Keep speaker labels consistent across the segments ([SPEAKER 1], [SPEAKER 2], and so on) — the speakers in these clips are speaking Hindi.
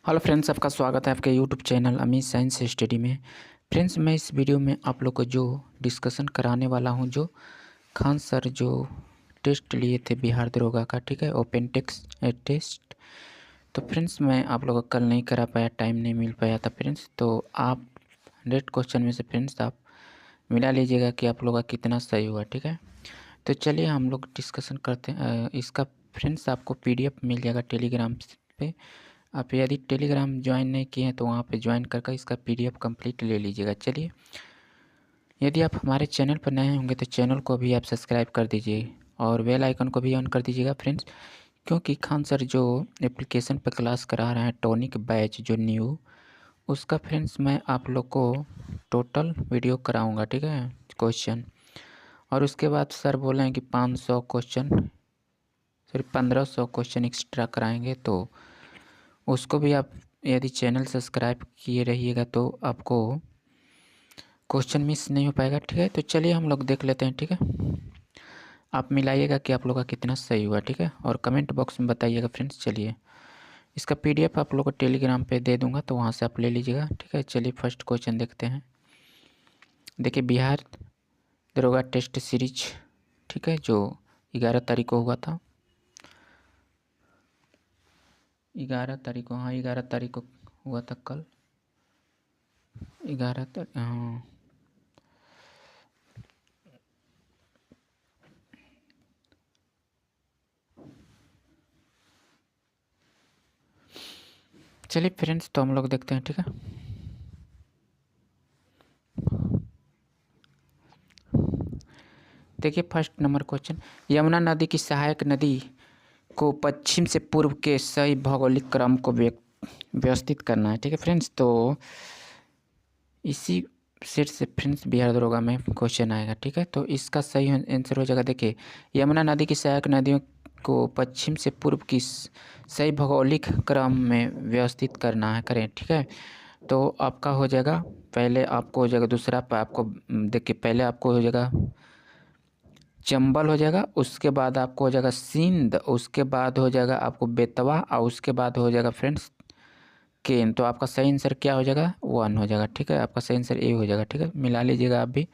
[SPEAKER 1] हेलो फ्रेंड्स, आपका स्वागत है आपके YouTube channel Amit science study में। फ्रेंड्स, मैं इस वीडियो में आप लोग को जो डिस्कशन कराने वाला हूं, जो खान सर जो टेस्ट लिए थे बिहार दरोगा का, ठीक है, ओपन टेक्स्ट टेस्ट। तो फ्रेंड्स, मैं आप लोगों को कल नहीं करा पाया, टाइम नहीं मिल पाया था फ्रेंड्स। तो आप 100 क्वेश्चन में से फ्रेंड्स आप मिला लीजिएगा कि आप लोग का कितना सही हुआ, ठीक है। तो चलिए हम लोग डिस्कशन करते हैं इसका। फ्रेंड्स, आपको PDF मिल जाएगा टेलीग्राम पे। आप यदि टेलीग्राम ज्वाइन नहीं किए हैं तो वहाँ पे ज्वाइन करके इसका PDF कंप्लीट ले लीजिएगा। चलिए, यदि आप हमारे चैनल पर नए होंगे तो चैनल को भी आप सब्सक्राइब कर दीजिए और बेल आइकन को भी ऑन कर दीजिएगा फ्रेंड्स, क्योंकि खान सर जो एप्लीकेशन पर क्लास करा रहे हैं टॉनिक बैच जो न्यू, उसका फ्रेंड्स मैं आप लोग को टोटल वीडियो कराऊँगा, ठीक है, क्वेश्चन। और उसके बाद सर बोले हैं कि 500 क्वेश्चन, सॉरी 1500 क्वेश्चन एक्स्ट्रा कराएंगे। तो उसको भी आप यदि चैनल सब्सक्राइब किए रहिएगा तो आपको क्वेश्चन मिस नहीं हो पाएगा, ठीक है। तो चलिए हम लोग देख लेते हैं, ठीक है। आप मिलाइएगा कि आप लोग का कितना सही हुआ, ठीक है, और कमेंट बॉक्स में बताइएगा फ्रेंड्स। चलिए, इसका PDF आप लोग को टेलीग्राम पे दे दूंगा तो वहाँ से आप ले लीजिएगा, ठीक है। चलिए फर्स्ट क्वेश्चन देखते हैं। देखिए, बिहार दरोगा टेस्ट सीरीज, ठीक है, जो 11 तारीख को हुआ था। 11 तारीख को, हाँ 11 तारीख को हुआ था कल। 11 तारीख, हाँ। चलिए फ्रेंड्स, तो हम लोग देखते हैं, ठीक है। देखिए फर्स्ट नंबर क्वेश्चन, यमुना नदी की सहायक नदी को पश्चिम से पूर्व के सही भौगोलिक क्रम को व्यवस्थित करना है, ठीक है फ्रेंड्स। तो इसी सेट से फ्रेंड्स बिहार दरोगा में क्वेश्चन आएगा, ठीक है। तो इसका सही आंसर हो जाएगा। देखिए, यमुना नदी की सहायक नदियों को पश्चिम से पूर्व की सही भौगोलिक क्रम में व्यवस्थित करना है, करें, ठीक है। तो आपका हो जाएगा, पहले आपको हो जाएगा, दूसरा पे आपको देखिए, पहले आपको हो जाएगा चंबल हो जाएगा, उसके बाद आपको हो जाएगा सिंध, उसके बाद हो जाएगा आपको बेतवा, और उसके बाद हो जाएगा फ्रेंड्स केन। तो आपका सही आंसर क्या हो जाएगा? 1 हो जाएगा, ठीक है। आपका सही आंसर ए हो जाएगा, ठीक है। मिला लीजिएगा आप भी,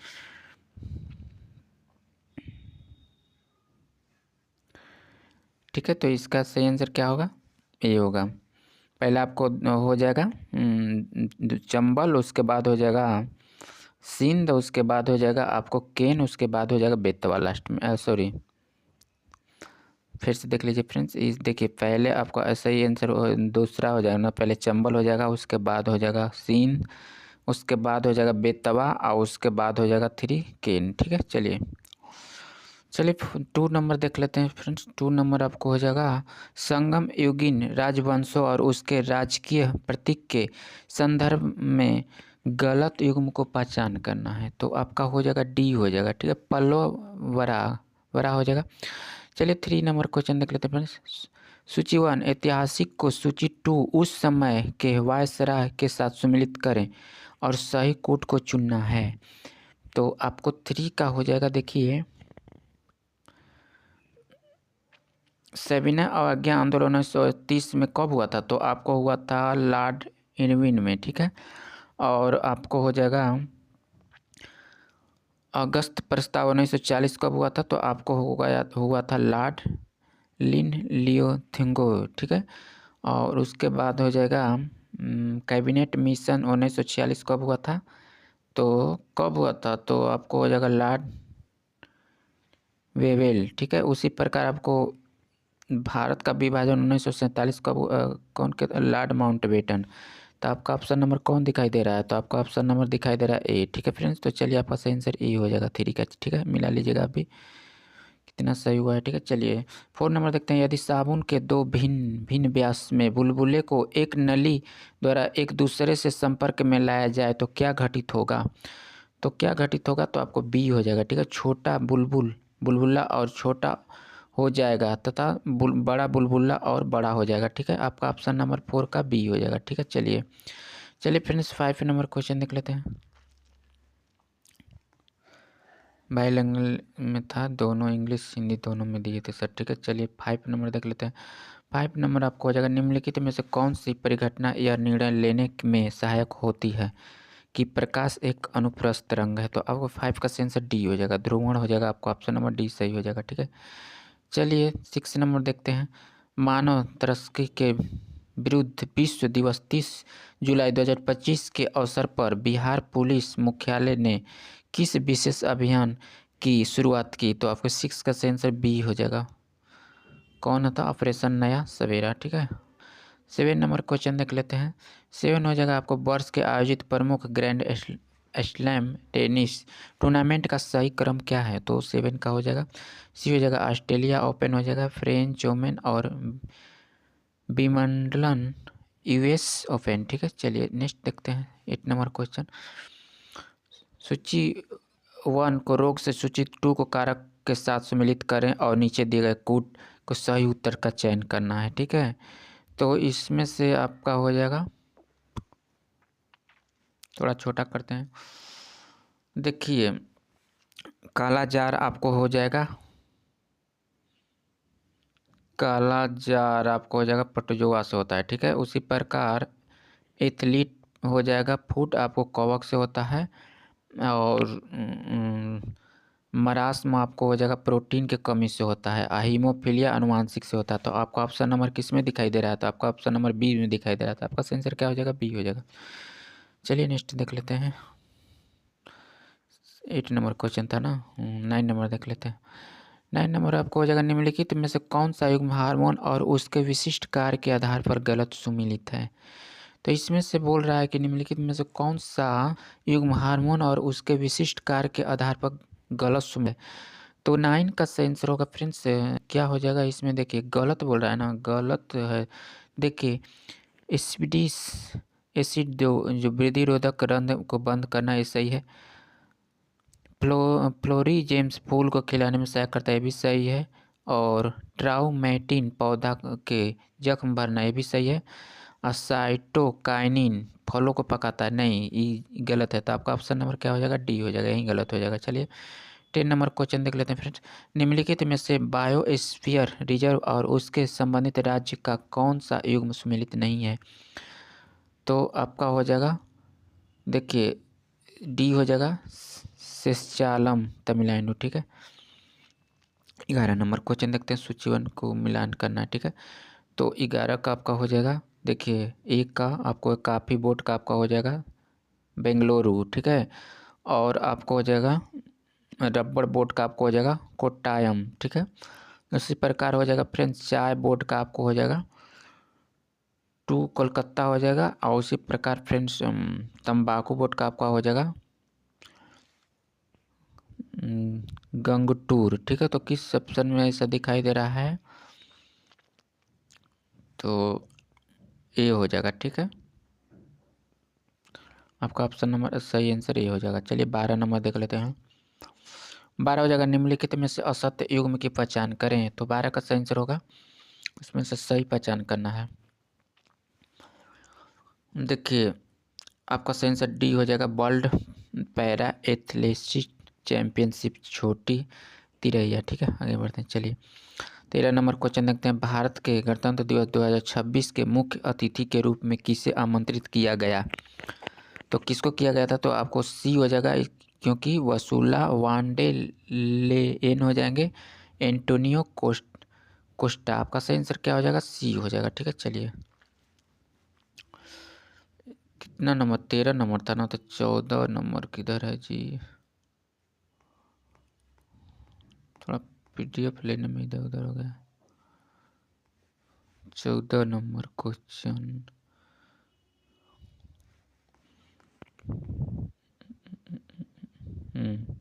[SPEAKER 1] ठीक है। तो इसका सही आंसर क्या होगा? ए होगा। पहले आपको हो जाएगा चंबल, उसके बाद हो जाएगा सिंध, उसके बाद हो जाएगा आपको केन, उसके बाद हो जाएगा बेतवा लास्ट में, सॉरी, फिर से देख लीजिए फ्रेंड्स। इस देखिए, पहले आपको ऐसा ही आंसर दूसरा हो जाएगा ना, पहले चंबल हो जाएगा, उसके बाद हो जाएगा सिंध, उसके बाद हो जाएगा बेतवा, और उसके बाद हो जाएगा 3 केन, ठीक है। चलिए, 2 नंबर देख लेते हैं फ्रेंड्स। 2 नंबर आपको हो जाएगा, संगम युगीन राजवंशों और उसके राजकीय प्रतीक के संदर्भ में गलत युग्म को पहचान करना है। तो आपका हो जाएगा डी हो जाएगा, ठीक है, पल्लव वरा वरा हो जाएगा। चलिए 3 नंबर क्वेश्चन देख लेते हैं फ्रेंड्स। सूची 1, ऐतिहासिक को सूची 2 उस समय के वायसराय के साथ सम्मिलित करें और सही कोट को चुनना है। तो आपको 3 का हो जाएगा। देखिए, सविनय अवज्ञा आंदोलन 1930 में कब हुआ था? तो आपको हुआ था लॉर्ड इरविन में, ठीक है। और आपको हो जाएगा अगस्त प्रस्ताव 1940 कब हुआ था? तो आपको हुआ था लॉर्ड लिन लियो थिंगो, ठीक है। और उसके बाद हो जाएगा कैबिनेट मिशन 1946 कब हुआ था? तो कब हुआ था? तो आपको हो जाएगा लॉर्ड वेवेल, ठीक है। उसी प्रकार आपको भारत का विभाजन 1947 कब कौन के? Lord Mountbatten. तो आपका ऑप्शन नंबर कौन दिखाई दे रहा है? तो आपका ऑप्शन नंबर दिखाई दे रहा है ए, ठीक है फ्रेंड्स। तो चलिए, आपका सही आंसर ए हो जाएगा 3 का, ठीक है। मिला लीजिएगा आप भी, कितना सही हुआ है, ठीक है। चलिए 4 नंबर देखते हैं। यदि साबुन के 2 भिन्न भिन्न व्यास में बुलबुले को एक नली द्वारा एक दूसरे से संपर्क में लाया जाए तो क्या घटित होगा? तो क्या घटित होगा? तो आपको बी हो जाएगा, ठीक है। छोटा बुलबुला और छोटा हो जाएगा तथा बड़ा बुलबुला और बड़ा हो जाएगा, ठीक है। आपका ऑप्शन नंबर 4 का बी हो जाएगा, ठीक है। चलिए चलिए फ्रेंड्स, 5 नंबर क्वेश्चन देख लेते हैं। बाइलिंगुअल में था, दोनों इंग्लिश हिंदी दोनों में दिए थे सर, ठीक है। चलिए 5 नंबर देख लेते हैं। 5 नंबर आपको हो जाएगा, निम्नलिखित में से कौन सी परिघटना या निर्णय लेने में सहायक होती है कि प्रकाश एक अनुप्रस्थ तरंग है। तो आपको 5 का आंसर डी हो जाएगा, ध्रुवण हो जाएगा, आपको ऑप्शन नंबर डी सही हो जाएगा। ठीक है, चलिए 6 नंबर देखते हैं। मानव तस्करी के विरुद्ध विश्व दिवस 30 जुलाई 2025 के अवसर पर बिहार पुलिस मुख्यालय ने किस विशेष अभियान की शुरुआत की। तो आपको 6 का आंसर बी हो जाएगा, कौन था, ऑपरेशन नया सवेरा। ठीक है, 7 नंबर क्वेश्चन देख लेते हैं। 7 हो जाएगा आपको, वर्ष के आयोजित प्रमुख ग्रैंड स्लैम टेनिस टूर्नामेंट का सही क्रम क्या है। तो 7 का हो जाएगा, सी हो जाएगा ऑस्ट्रेलिया ओपन हो जाएगा, फ्रेंच ओपन और विंबलडन यूएस ओपन। ठीक है, चलिए नेक्स्ट देखते हैं 8 नंबर क्वेश्चन। सूची 1 को रोग से सूची 2 को कारक के साथ सम्मिलित करें और नीचे दिए गए कूट को सही उत्तर का चयन करना है। ठीक है, तो इसमें से आपका हो जाएगा, थोड़ा छोटा करते हैं। देखिए काला जार आपको हो जाएगा, काला जार आपको हो जाएगा प्रोटोजोआ से होता है। ठीक है, उसी प्रकार एथलीट हो जाएगा, फूट आपको कवक से होता है, और मरास्म आपको हो जाएगा प्रोटीन के कमी से होता है, हीमोफीलिया आनुवांशिक से होता है। तो आपका ऑप्शन नंबर किस में दिखाई दे रहा है, तो आपका ऑप्शन नंबर बी में दिखाई दे रहा था। आपका आंसर क्या हो जाएगा, बी हो जाएगा। चलिए नेक्स्ट देख लेते हैं, 8 नंबर क्वेश्चन था ना, 9 नंबर देख लेते हैं। 9 नंबर आपको हो जाएगा, निम्नलिखित में से कौन सा युग्म हार्मोन और उसके विशिष्ट कार्य के आधार पर गलत सुमेलित है। तो इसमें से बोल रहा है कि निम्नलिखित में से कौन सा युग्म हार्मोन और उसके विशिष्ट कार्य के आधार पर गलत सुमेलित। तो 9 का सही आंसर होगा फ्रेंड्स, क्या हो जाएगा इसमें, देखिए गलत बोल रहा है ना, गलत है। देखिए एसिडिस एसिड जो वृद्धि रोधक रंध्र को बंद करना, ये सही है। फ्लोरीजेम्स फूल को खिलाने में सहायक करता है, ये भी सही है। और ट्राउमेटिन पौधा के जख्म भरना, ये भी सही है। साइटोकाइनिन फलों को पकाता है, नहीं ये गलत है। तो आपका ऑप्शन नंबर क्या हो जाएगा, डी हो जाएगा, यही गलत हो जाएगा। चलिए 10 नंबर क्वेश्चन देख लेते हैं फ्रेंड्स। निम्नलिखित में से बायोस्फीयर रिजर्व और उसके संबंधित राज्य का कौन सा युग्म सम्मिलित नहीं है। तो आपका हो जाएगा, देखिए डी हो जाएगा, शेषाचलम तमिलनाडु। ठीक है, 11 नंबर क्वेश्चन देखते हैं, सूची 1 को मिलान करना है। ठीक है, तो 11 का आपका हो जाएगा, देखिए एक का आपको काफ़ी बोर्ड का आपका हो जाएगा बेंगलुरु। ठीक है, और आपको हो जाएगा रबड़ बोर्ड का आपको हो जाएगा कोट्टायम। ठीक है, उसी प्रकार हो जाएगा फ्रेंड्स, चाय बोर्ड का आपको हो जाएगा 2 कोलकाता हो जाएगा। और उसी प्रकार फ्रेंड्स तंबाकू बोर्ड का आपका हो जाएगा गंगटूर। ठीक है, तो किस ऑप्शन में ऐसा दिखाई दे रहा है, तो ए हो जाएगा। ठीक है, आपका ऑप्शन नंबर सही आंसर ए हो जाएगा। चलिए 12 नंबर देख लेते हैं। 12 हो जाएगा, निम्नलिखित में से असत्य युग्म की पहचान करें। तो 12 का सही आंसर होगा, इसमें से सही पहचान करना है। देखिए आपका सही आंसर डी हो जाएगा, वर्ल्ड पैरा एथलेटिक्स चैंपियनशिप छोटी तिरैया। ठीक है, आगे बढ़ते हैं। चलिए 13 नंबर क्वेश्चन देखते हैं। भारत के गणतंत्र दिवस 2026 के मुख्य अतिथि के रूप में किसे आमंत्रित किया गया। तो किसको किया गया था, तो आपको सी हो जाएगा, क्योंकि वसूला वांडे लेन हो जाएंगे एंटोनियो कोस्टा। आपका सही आंसर क्या हो जाएगा, सी हो जाएगा। ठीक है, चलिए कितना नंबर, 13 नंबर था ना, तो 14 नंबर किधर है जी, थोड़ा पीडीएफ लेने में इधर उधर हो गया। 14 नंबर क्वेश्चन, हम्म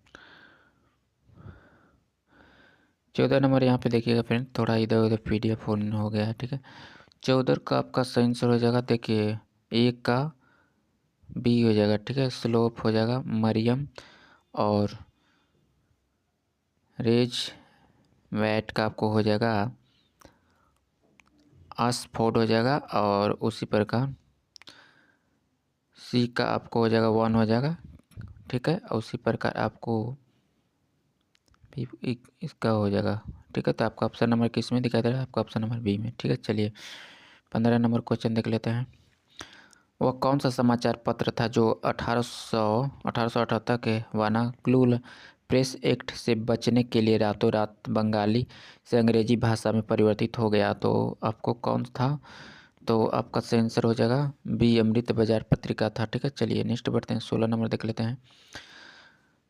[SPEAKER 1] 14 नंबर यहाँ पे देखिएगा फ्रेंड, थोड़ा इधर उधर पीडीएफ हो गया है। ठीक है, 14 का आपका सही आंसर हो जाएगा, देखिए एक का बी हो जाएगा। ठीक है, स्लोप हो जाएगा मरियम, और रेज वैट का आपको हो जाएगा आसफोर्ड हो जाएगा, और उसी प्रकार सी का आपको हो जाएगा 1 हो जाएगा। ठीक है, और उसी प्रकार आपको इसका हो जाएगा ठीक है। तो आपका ऑप्शन नंबर किस में दिखाई दे रहा है? आपका ऑप्शन नंबर बी में, ठीक है। चलिए 15 नंबर क्वेश्चन देख लेते हैं। वह कौन सा समाचार पत्र था जो 1878 के वानाक्लूल प्रेस एक्ट से बचने के लिए रातों रात बंगाली से अंग्रेजी भाषा में परिवर्तित हो गया? तो आपको कौन था? तो आपका सही आंसर हो जाएगा बी, अमृत बाजार पत्रिका था, ठीक है। चलिए नेक्स्ट बढ़ते हैं, 16 नंबर देख लेते हैं।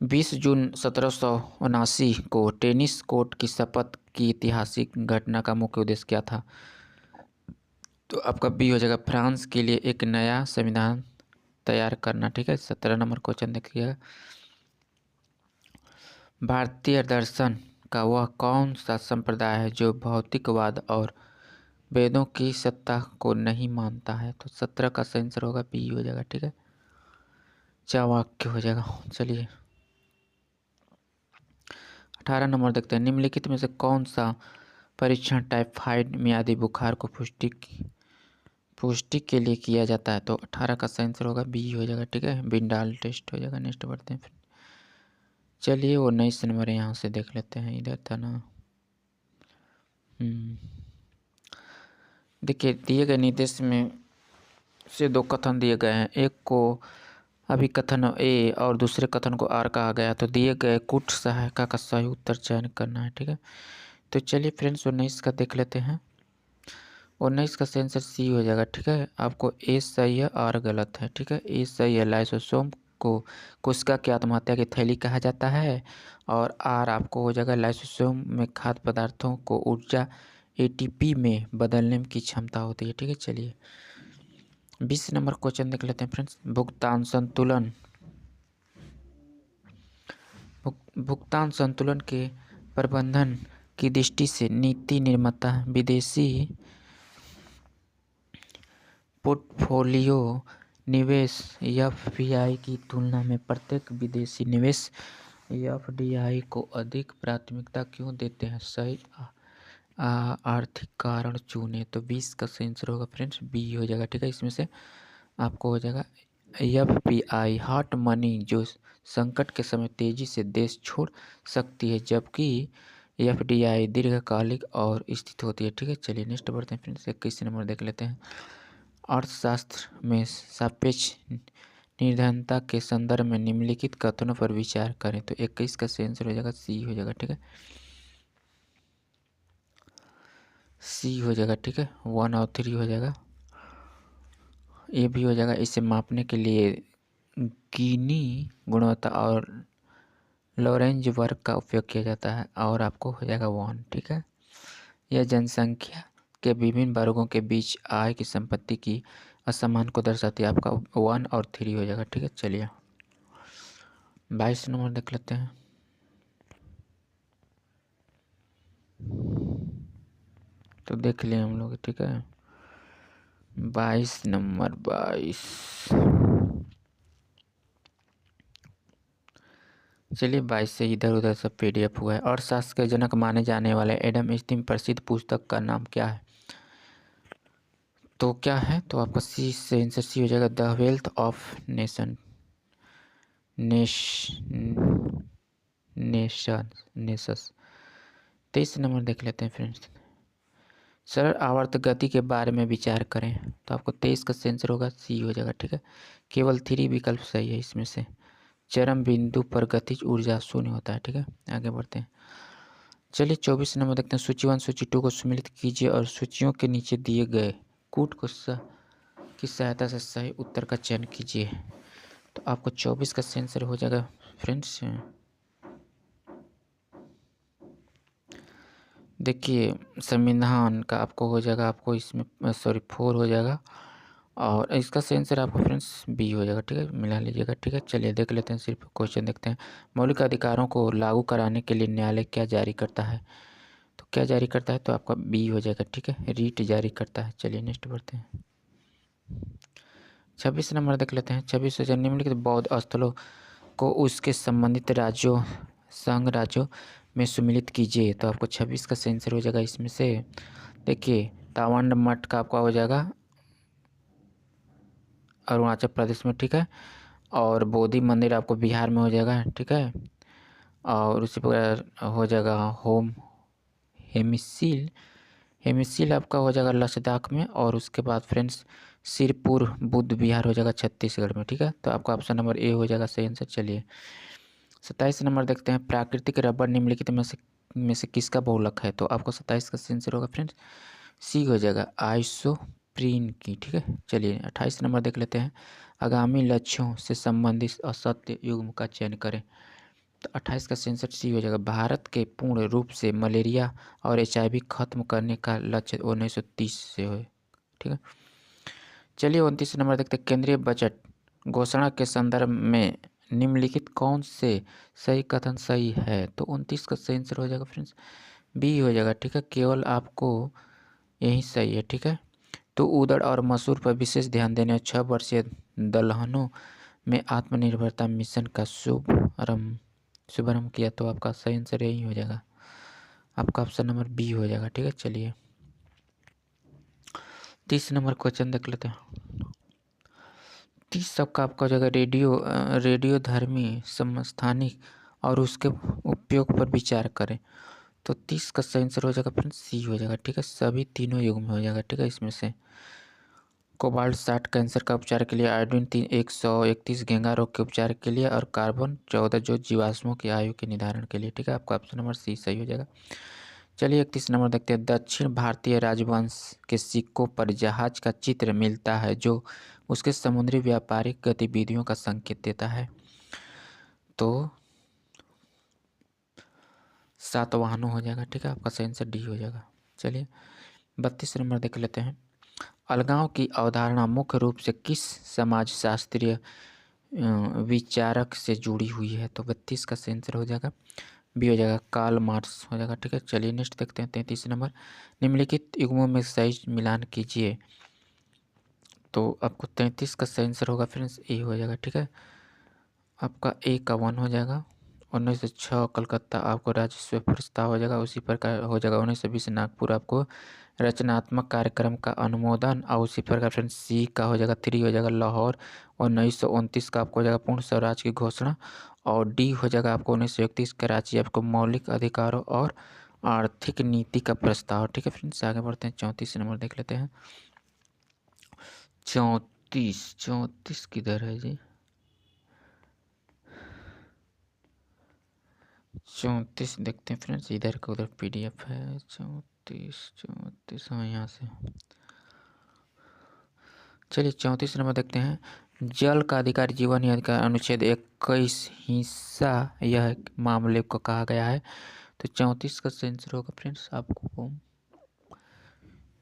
[SPEAKER 1] 20 जून 1779 को टेनिस कोर्ट की शपथ की ऐतिहासिक घटना का मुख्य उद्देश्य क्या था? तो आपका बी हो जाएगा फ्रांस के लिए एक नया संविधान तैयार करना, ठीक है। 17 नंबर क्वेश्चन देखिएगा। भारतीय दर्शन का वह कौन सा संप्रदाय है जो भौतिकवाद और वेदों की सत्ता को नहीं मानता है? तो 17 का सही आंसर होगा बी हो जाएगा, ठीक है। चाणक्य हो जाएगा। चलिए 18 नंबर देखते हैं। निम्नलिखित में से कौन सा परीक्षण टाइफाइड मियादी बुखार को पुष्टि के लिए किया जाता है? तो 18 का सही आंसर होगा बी हो जाएगा, ठीक है। बिंडाल टेस्ट हो जाएगा। नेक्स्ट बढ़ते हैं फिर। चलिए 19 नंबर यहाँ से देख लेते हैं, इधर था ना। देखिए दिए गए निर्देश में से दो कथन दिए गए हैं, एक को अभिकथन ए और दूसरे कथन को आर कहा गया। तो दिए गए कूट सहायिका का सही उत्तर चयन करना है, ठीक है। तो चलिए फ्रेंड्स 19 का देख लेते हैं। 19 का आंसर सी हो जाएगा, ठीक है। आपको ए सही है, आर गलत है, ठीक है। ए सही है, लाइसोसोम को कोशिका की आत्महत्या की थैली कहा जाता है, और आर आपको हो जाएगा लाइसोसोम में खाद्य पदार्थों को ऊर्जा एटीपी में बदलने की क्षमता होती है, ठीक है। चलिए 20 नंबर क्वेश्चन देख लेते हैं फ्रेंड्स। भुगतान संतुलन के प्रबंधन की दृष्टि से नीति निर्माता विदेशी पोर्टफोलियो निवेश एफपीआई की तुलना में प्रत्येक विदेशी निवेश एफडीआई को अधिक प्राथमिकता क्यों देते हैं? सही आर्थिक कारण चुने। तो 20 का सही आंसर होगा फ्रेंड्स बी हो जाएगा, ठीक है। इसमें से आपको हो जाएगा एफपीआई हॉट मनी जो संकट के समय तेजी से देश छोड़ सकती है, जबकि एफडीआई दीर्घकालिक और स्थित होती है, ठीक है। चलिए नेक्स्ट बढ़ते हैं फ्रेंड्स। 21 नंबर देख लेते हैं। अर्थशास्त्र में सापेक्ष निर्धनता के संदर्भ में निम्नलिखित कथनों पर विचार करें। तो 21 का सही आंसर हो जाएगा सी हो जाएगा, ठीक है। सी हो जाएगा, ठीक है। 1 और 3 हो जाएगा, ये भी हो जाएगा। इसे मापने के लिए गिनी गुणवत्ता और लॉरेंज वर्ग का उपयोग किया जाता है, और आपको हो जाएगा 1, ठीक है। यह जनसंख्या के विभिन्न वर्गों के बीच आय की संपत्ति की असमान को दर्शाती है। आपका 1 और 3 हो जाएगा, ठीक है। चलिए 22 नंबर देख लेते हैं। तो देख लिए हम लोग, ठीक है। 22 नंबर 22। चलिए 22 से इधर उधर सब पीडीएफ हुआ है। अर्थशास्त्र के जनक माने जाने वाले एडम स्मिथ प्रसिद्ध पुस्तक का नाम क्या है? तो क्या है? तो आपका सी से आंसर सी हो जाएगा, the wealth of Nations. 23 number देख लेते हैं फ्रेंड्स। सरल आवर्त गति के बारे में विचार करें। तो आपको 23 का आंसर होगा सी हो जाएगा, ठीक है। केवल 3 विकल्प सही है इसमें से। चरम बिंदु पर गतिज ऊर्जा शून्य होता है, ठीक है। आगे बढ़ते हैं। चलिए 24 नंबर देखते हैं। सूची 1 सूची 2 को सम्मिलित कीजिए और सूचियों के नीचे दिए गए कूट को की सहायता से सही उत्तर का चयन कीजिए। तो आपको 24 का आंसर हो जाएगा फ्रेंड्स। देखिए संविधान का आपको हो जाएगा, आपको इसमें 4 हो जाएगा, और इसका आंसर आपको फ्रेंड्स बी हो जाएगा, ठीक है। मिला लीजिएगा, ठीक है। चलिए देख लेते हैं, सिर्फ क्वेश्चन देखते हैं। मौलिक अधिकारों को लागू कराने के लिए न्यायालय क्या जारी करता है? तो क्या जारी करता है? तो आपका बी हो जाएगा, ठीक है। रीट जारी करता है। चलिए नेक्स्ट बढ़ते हैं। 26 नंबर देख लेते हैं। 26 निम्नलिखित बौद्ध स्थलों को उसके संबंधित राज्यों संघ राज्यों में सम्मिलित कीजिए। तो आपको 26 का आंसर हो जाएगा इसमें से। देखिए तावांड मठ का आपका हो जाएगा अरुणाचल प्रदेश में, ठीक है। और बोधि मंदिर आपको बिहार में हो जाएगा, ठीक है। और उसी प्रकार हो जाएगा होम हेमिसील आपका हो जाएगा लद्दाख में, और उसके बाद फ्रेंड्स सिरपुर बुद्ध विहार हो जाएगा छत्तीसगढ़ में। ठीक है, तो आपका ऑप्शन नंबर ए हो जाएगा सही आंसर। चलिए 27 नंबर देखते हैं, प्राकृतिक रबर निम्नलिखित में से किसका बहुलक है? तो आपको 27 का आंसर होगा फ्रेंड्स सी हो जाएगा आइसोप्रीन की। ठीक है, चलिए 28 नंबर देख लेते हैं, आगामी लक्ष्यों से संबंधित असत्य युग्म का चयन करें। तो 28 का आंसर सी हो जाएगा, भारत के पूर्ण रूप से मलेरिया और HIV खत्म करने का लक्ष्य 1930 से हो। ठीक है, चलिए 29 नंबर देखते हैं, केंद्रीय बजट घोषणा के संदर्भ में निम्नलिखित कौन से सही कथन सही है? तो 29 का सही आंसर हो जाएगा फ्रेंड्स बी हो जाएगा। ठीक है, केवल आपको यही सही है। ठीक है, तो उड़द और मसूर पर विशेष ध्यान देने और 6 वर्षीय दलहनों में आत्मनिर्भरता मिशन का शुभारंभ किया। तो आपका सही आंसर यही हो जाएगा, आपका ऑप्शन नंबर बी हो जाएगा। ठीक है, चलिए 30 नंबर क्वेश्चन देख लेते हैं। 30 सबका आपका हो जाएगा, रेडियो धर्मी समस्थानिक और उसके उपयोग पर विचार करें। तो 30 का सही आंसर हो जाएगा फ्रेंड्स सी हो जाएगा। ठीक है, सभी तीनों युग में हो जाएगा। ठीक है, इसमें से कोबाल्ट 60 कैंसर का उपचार के लिए, आयोडीन 131 घेंगा रोग के उपचार के लिए, और कार्बन 14 जो जीवाश्मों की आयु के निर्धारण के लिए। ठीक है, आपका ऑप्शन नंबर सी सही हो जाएगा। चलिए 31 नंबर देखते हैं, दक्षिण भारतीय राजवंश के सिक्कों पर जहाज का चित्र मिलता है जो उसके समुद्री व्यापारिक गतिविधियों का संकेत देता है। तो सातवाहनों हो जाएगा। ठीक है, आपका सही आंसर डी हो जाएगा। चलिए 32 नंबर देख लेते हैं, अलगाव की अवधारणा मुख्य रूप से किस समाजशास्त्रीय विचारक से जुड़ी हुई है? तो 32 का सही आंसर हो जाएगा बी हो जाएगा, कार्ल मार्क्स हो जाएगा। ठीक है, चलिए नेक्स्ट देखते हैं 33 नंबर, निम्नलिखित युग्मों में सही मिलान कीजिए। तो आपको 33 का सही आंसर होगा फ्रेंड्स ए हो जाएगा। ठीक है, आपका ए का 1 हो जाएगा। 1906 कलकत्ता आपको राजस्व प्रस्ताव हो जाएगा। उसी प्रकार हो जाएगा 1920 नागपुर आपको रचनात्मक कार्यक्रम का अनुमोदन, और उसी प्रकार फ्रेंड्स सी का हो जाएगा 3 हो जाएगा लाहौर। 1929 का आपको हो जाएगा पूर्ण स्वराज की घोषणा, और डी हो जाएगा आपको 1931 कराची आपको मौलिक अधिकारों और आर्थिक नीति का प्रस्ताव। ठीक है फ्रेंड्स, आगे बढ़ते हैं 34 नंबर देख लेते हैं। 34 किधर है जी? 34 देखते हैं फ्रेंड्स, इधर का उधर PDF है। 34 हाँ यहाँ से। चलिए 34 नंबर देखते हैं, जल का अधिकार जीवन या अधिकार अनुच्छेद 21 हिस्सा यह मामले को कहा गया है। तो 34 का आंसर होगा फ्रेंड्स आपको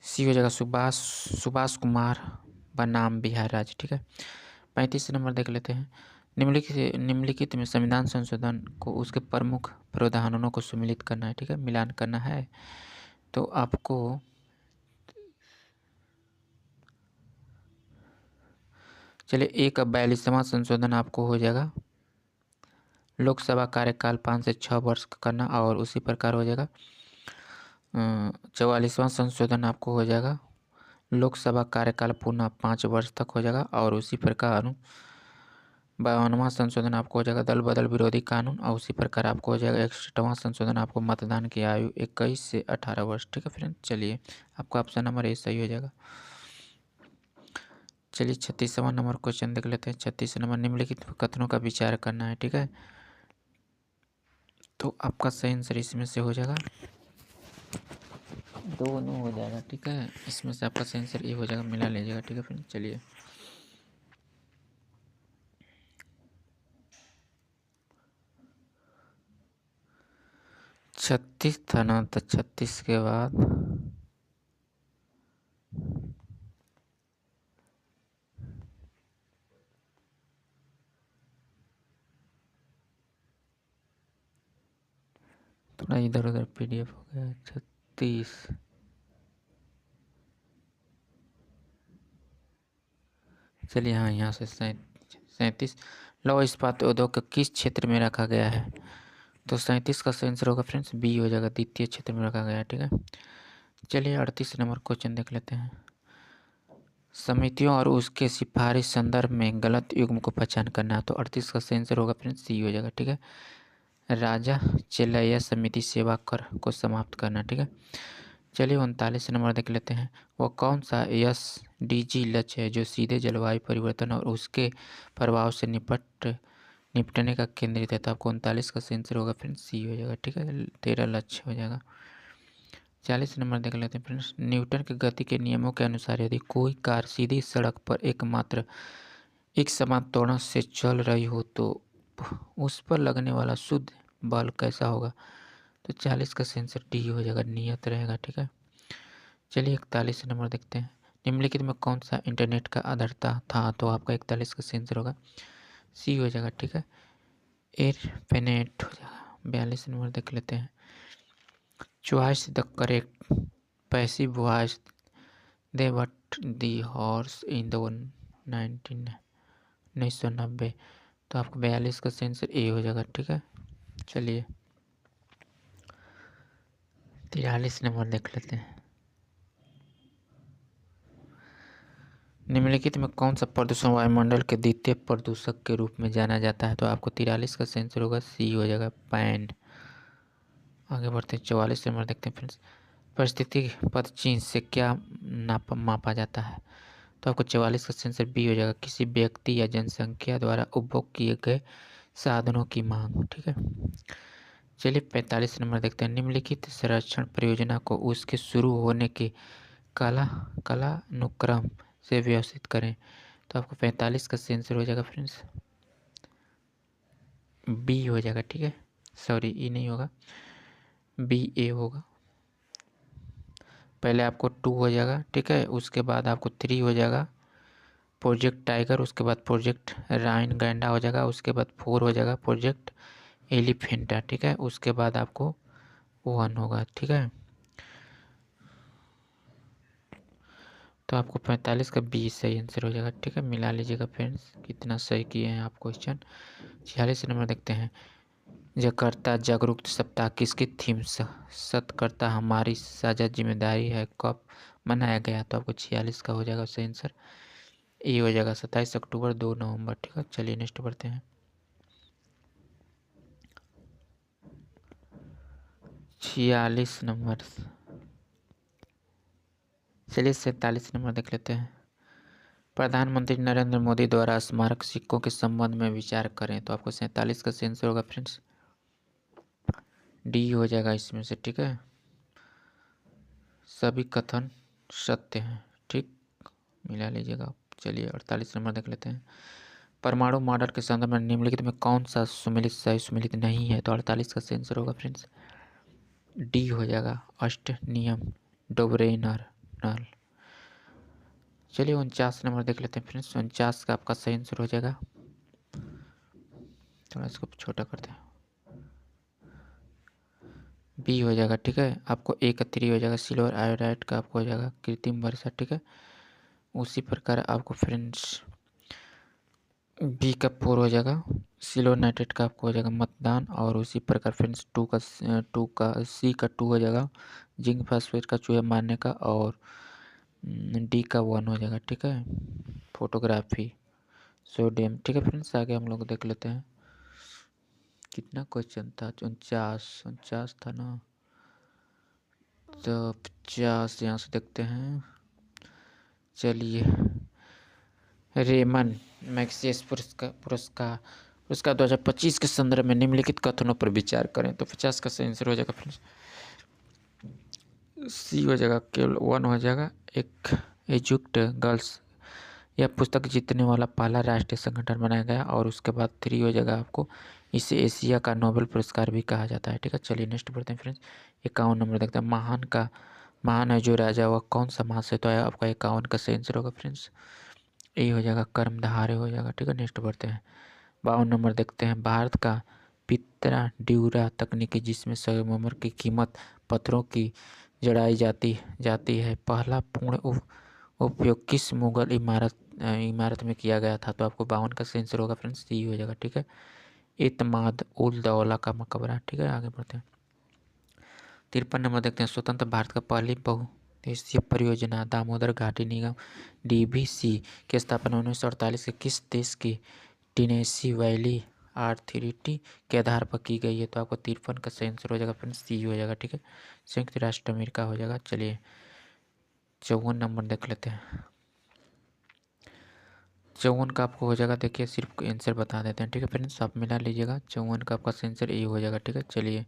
[SPEAKER 1] सी हो जाएगा, सुभाष कुमार बनाम बिहार राज्य। ठीक है, 35 नंबर देख लेते हैं, निम्नलिखित में संविधान संशोधन को उसके प्रमुख प्रावधानों को सम्मिलित करना है। ठीक है, मिलान करना है। तो आपको चलिए एक 42वां संशोधन आपको हो जाएगा, लोकसभा कार्यकाल 5 से 6 वर्ष का करना, और उसी प्रकार हो जाएगा 44वां संशोधन आपको हो जाएगा, लोकसभा कार्यकाल पुनः 5 वर्ष तक हो जाएगा, और उसी प्रकार 52वां संशोधन आपको हो जाएगा दल बदल विरोधी कानून, और उसी प्रकार आपको हो जाएगा 61वां संशोधन आपको मतदान की आयु 21 से 18 वर्ष। ठीक है फ्रेंड, चलिए आपका ऑप्शन नंबर ए सही हो जाएगा। चलिए 36वां नंबर क्वेश्चन देख लेते हैं। 36 नंबर, निम्नलिखित कथनों का विचार करना है। ठीक है, तो आपका सही आंसर इसमें से हो जाएगा, दोनों हो जाएगा। ठीक है, इसमें से आपका सही आंसर ये हो जाएगा, मिला लीजिएगा। ठीक है फ्रेंड, चलिए 36 था ना, तो 36 के बाद थोड़ा इधर उधर PDF हो गया। 36 चलिए हाँ, यहाँ से 37 लौह इस्पात उद्योग को किस क्षेत्र में रखा गया है? तो 37 का आंसर होगा फ्रेंड्स बी हो जाएगा, द्वितीय क्षेत्र में रखा गया है। ठीक है, चलिए 38 नंबर क्वेश्चन देख लेते हैं, समितियों और उसके सिफारिश संदर्भ में गलत युग्म को पहचान करना है। तो 38 का आंसर होगा फ्रेंड्स सी हो जाएगा। ठीक है, राजा चेलैया समिति सेवा कर को समाप्त करना। ठीक है, चलिए 39 नंबर देख लेते हैं। वह कौन सा SDG लक्ष्य है जो सीधे जलवायु परिवर्तन और उसके प्रभाव से निपटने का केंद्रित है? तो आपको 39 का आंसर होगा फ्रेंड्स सी हो जाएगा। ठीक है, 13 लक्ष्य हो जाएगा। 40 नंबर देख लेते हैं फ्रेंड्स। न्यूटन के गति के नियमों के अनुसार यदि कोई कार सीधी सड़क पर एकमात्र एक समान त्वरण से चल रही हो तो उस पर लगने वाला शुद्ध बल कैसा होगा? तो 40 का आंसर डी हो जाएगा, नियत रहेगा। ठीक है, चलिए 41 नंबर देखते हैं। निम्नलिखित में कौन सा इंटरनेट का आधारता था? तो आपका 41 का आंसर होगा सी हो जाएगा। ठीक है, एयरपेनेट हो जाएगा। 42 नंबर देख लेते हैं। Choice the correct passive voice they but the horse in the 1990। तो आपको 42 का आंसर ए हो जाएगा। ठीक है, चलिए 43 नंबर देख लेते हैं। निम्नलिखित में कौन सा प्रदूषण वायुमंडल के द्वितीय प्रदूषक के रूप में जाना जाता है? तो आपको 43 का आंसर होगा सी हो जाएगा, पैन। आगे बढ़ते हैं 44 नंबर देखते हैं फ्रेंड्स। परिस्थिति पद चिन्ह से क्या मापा जाता है? तो आपको 44 का आंसर बी हो जाएगा, किसी व्यक्ति या जनसंख्या द्वारा उपभोग किए गए साधनों की मांग। ठीक है, चलिए 45 नंबर देखते हैं। निम्नलिखित संरक्षण परियोजना को उसके शुरू होने के कालानुक्रम से व्यवस्थित करें। तो आपको 45 का आंसर हो जाएगा फ्रेंड्स बी हो जाएगा। ठीक है, सॉरी ई नहीं होगा, BA होगा। पहले आपको 2 हो जाएगा। ठीक है, उसके बाद आपको 3 हो जाएगा प्रोजेक्ट टाइगर, उसके बाद प्रोजेक्ट राइन गैंडा हो जाएगा, उसके बाद 4 हो जाएगा प्रोजेक्ट एलिफेंटा। ठीक है, उसके बाद आपको 1 होगा। ठीक है, तो आपको 45 का 20 सही आंसर हो जाएगा। ठीक है, मिला लीजिएगा फ्रेंड्स कितना सही किए हैं आप क्वेश्चन। 46 नंबर देखते हैं। जकार्ता जागरूकता सप्ताह किसकी थीम सतर्कता हमारी साझा जिम्मेदारी है कब मनाया गया? तो आपको 46 का हो जाएगा सही आंसर ए हो जाएगा, 27 अक्टूबर 2 नवंबर। ठीक है, चलिए नेक्स्ट बढ़ते हैं। 46 नंबर, चलिए 47 नंबर देख लेते हैं। प्रधानमंत्री नरेंद्र मोदी द्वारा स्मारक सिक्कों के संबंध में विचार करें। तो आपको 47 का आंसर होगा फ्रेंड्स डी हो जाएगा इसमें से। ठीक है, सभी कथन सत्य हैं। ठीक, मिला लीजिएगा। चलिए 48 नंबर देख लेते हैं। परमाणु मॉडल के संदर्भ में निम्नलिखित में कौन सा सुमेलित सही सुमेलित नहीं है? तो 48 का आंसर होगा फ्रेंड्स डी हो जाएगा, अष्ट नियम डोबरेनर नल। चलिए 49 नंबर देख लेते हैं फ्रेंड्स। 49 का आपका सही आंसर हो जाएगा, थोड़ा इसको छोटा करते हैं, बी हो जाएगा। ठीक है, आपको ए का 3 हो जाएगा, सिल्वर आयोडाइड का आपको हो जाएगा कृत्रिम वर्षा। ठीक है, उसी प्रकार आपको फ्रेंड्स बी का 4 हो जाएगा, सिल्वर नाइट्रेट का आपको हो जाएगा मतदान। और उसी प्रकार फ्रेंड्स 2 का सी का 2 हो जाएगा जिंक फास्फेट का चूहे मारने का। और डी का 1 हो जाएगा। ठीक है, फोटोग्राफी सोडियम। ठीक है फ्रेंड्स, आगे हम लोग देख लेते हैं कितना क्वेश्चन था। 49 था ना, तो 50 यहाँ से देखते हैं। चलिए रेमन मैग्सेसे पुरस्कार 2025 के संदर्भ में निम्नलिखित कथनों पर विचार करें। तो 50 का सही आंसर हो जाएगा फ्रेंड्स सी हो जाएगा, केवल 1 हो जाएगा। एक एजुक्ट गर्ल्स यह पुस्तक जीतने वाला पहला राष्ट्रीय संगठन बनाया गया। और उसके बाद 3 हो जाएगा आपको, इसे एशिया का नोबेल पुरस्कार भी कहा जाता है। ठीक है, चलिए नेक्स्ट बढ़ते हैं फ्रेंड्स। 51 नंबर देखते हैं। महान है जो राजा वह कौन सा मास है? तो आपका 51 का सही आंसर होगा फ्रेंड्स ए हो जाएगा, कर्मधारय हो जाएगा। ठीक है, नेक्स्ट बढ़ते हैं। 52 नंबर देखते हैं। भारत का पितरा ड्यूरा तकनीकी जिसमें संगमरमर की कीमत पत्थरों की जड़ाई जाती है पहला पूर्ण उपयोग किस मुगल इमारत में किया गया था? तो आपको 52 का आंसर होगा फ्रेंड्स सी हो जाएगा। ठीक है, इत्माद उल दौला का मकबरा। ठीक है, आगे बढ़ते हैं। 53 नंबर देखते हैं। स्वतंत्र भारत का पहली बहुउद्देशीय परियोजना दामोदर घाटी निगम DVC की स्थापना 1948 के किस देश की टेनेसी वैली आर्थरिटी के आधार पर की गई है, तो आपको 53 का सही आंसर हो जाएगा फ्रेंड्स, सी हो जाएगा। ठीक है, संयुक्त राष्ट्र अमेरिका हो जाएगा। चलिए 54 नंबर देख लेते हैं। 54 का आपको हो जाएगा, देखिए सिर्फ आंसर बता देते हैं। ठीक है फ्रेंड्स, आप मिला लीजिएगा। 54 का आपका आंसर ए हो जाएगा। ठीक है, चलिए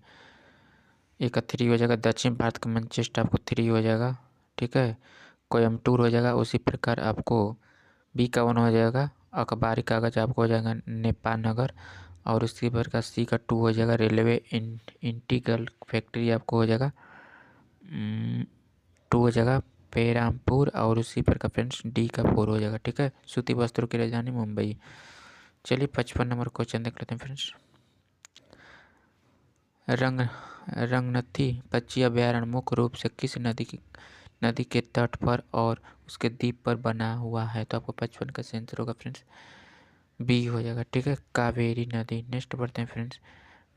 [SPEAKER 1] एक का 3 हो जाएगा। दक्षिण भारत का मैनचेस्टर आपको 3 हो जाएगा। ठीक है, कोयम्बटूर हो जाएगा। उसी प्रकार आपको बी का 1 हो जाएगा। अखबारी कागज आपको हो जाएगा नेपाल नगर। और उसके प्रकार सी का 2 हो जाएगा। रेलवे इंटीग्रल फैक्ट्री आपको हो जाएगा 2 हो जाएगा पेरामपुर। और उसी प्रकार फ्रेंड्स डी का 4 हो जाएगा। ठीक है, सूती वस्त्रों की राजधानी मुंबई। चलिए 55 नंबर क्वेश्चन देख लेते हैं फ्रेंड्स। रंगनथी पक्षी अभयारण्य मुख्य रूप से किस नदी के तट पर और उसके द्वीप पर बना हुआ है? तो आपको 55 का आंसर होगा फ्रेंड्स, बी हो जाएगा। ठीक है, कावेरी नदी। नेक्स्ट बढ़ते हैं फ्रेंड्स।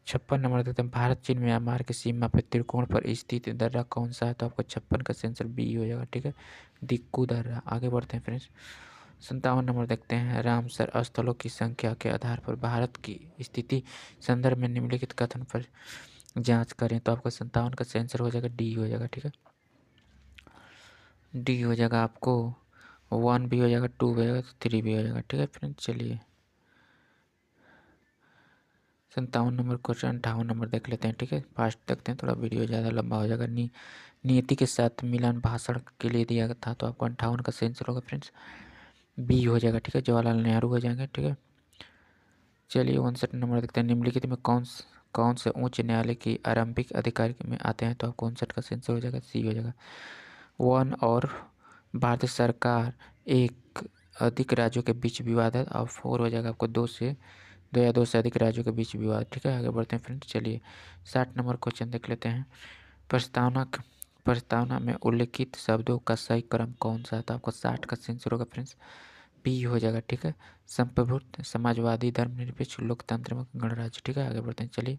[SPEAKER 1] 56 नंबर देते हैं। भारत चीन म्यांमार की सीमा पर त्रिकोण पर स्थित दर्रा कौन सा है? तो आपको 56 का आंसर बी हो जाएगा। ठीक है, दिक्कू दर्रा। आगे बढ़ते हैं फ्रेंड्स। 57 नंबर देखते हैं। रामसर स्थलों की संख्या के आधार पर भारत की स्थिति संदर्भ में निम्नलिखित कथन पर जांच करें। तो आपका 57 का आंसर हो जाएगा, डी हो जाएगा। ठीक है, डी हो जाएगा। आपको 1 भी हो जाएगा, 2 भी हो जाएगा, 3 भी हो जाएगा। ठीक है फ्रेंड्स, चलिए 57 नंबर क्वेश्चन 58 नंबर देख लेते हैं। ठीक है, फास्ट देखते हैं, थोड़ा वीडियो ज़्यादा लंबा हो जाएगा। नियति के साथ मिलान भाषण के लिए दिया गया था। तो आपको 58 का आंसर होगा फ्रेंड्स, बी हो जाएगा। ठीक है, जवाहरलाल नेहरू हो जाएंगे। ठीक है, चलिए 59 नंबर देखते हैं। निम्नलिखित में कौन से उच्च न्यायालय की आरंभिक अधिकारी में आते हैं? तो आपको 59 का आंसर हो जाएगा, सी हो जाएगा। 1 और भारत सरकार एक अधिक राज्यों के बीच विवाद है। और 4 हो जाएगा आपको 2 या 2 से अधिक राज्यों के बीच विवाद। ठीक है, आगे बढ़ते हैं फ्रेंड्स। चलिए 60 नंबर क्वेश्चन देख लेते हैं। प्रस्तावना में उल्लिखित शब्दों का सही क्रम कौन सा है? तो आपको 60 का आंसर होगा फ्रेंड्स, बी हो जाएगा। ठीक है, संप्रभुत्व, समाजवादी, धर्मनिरपेक्ष, लोकतंत्र, गणराज्य। ठीक है, आगे बढ़ते हैं। चलिए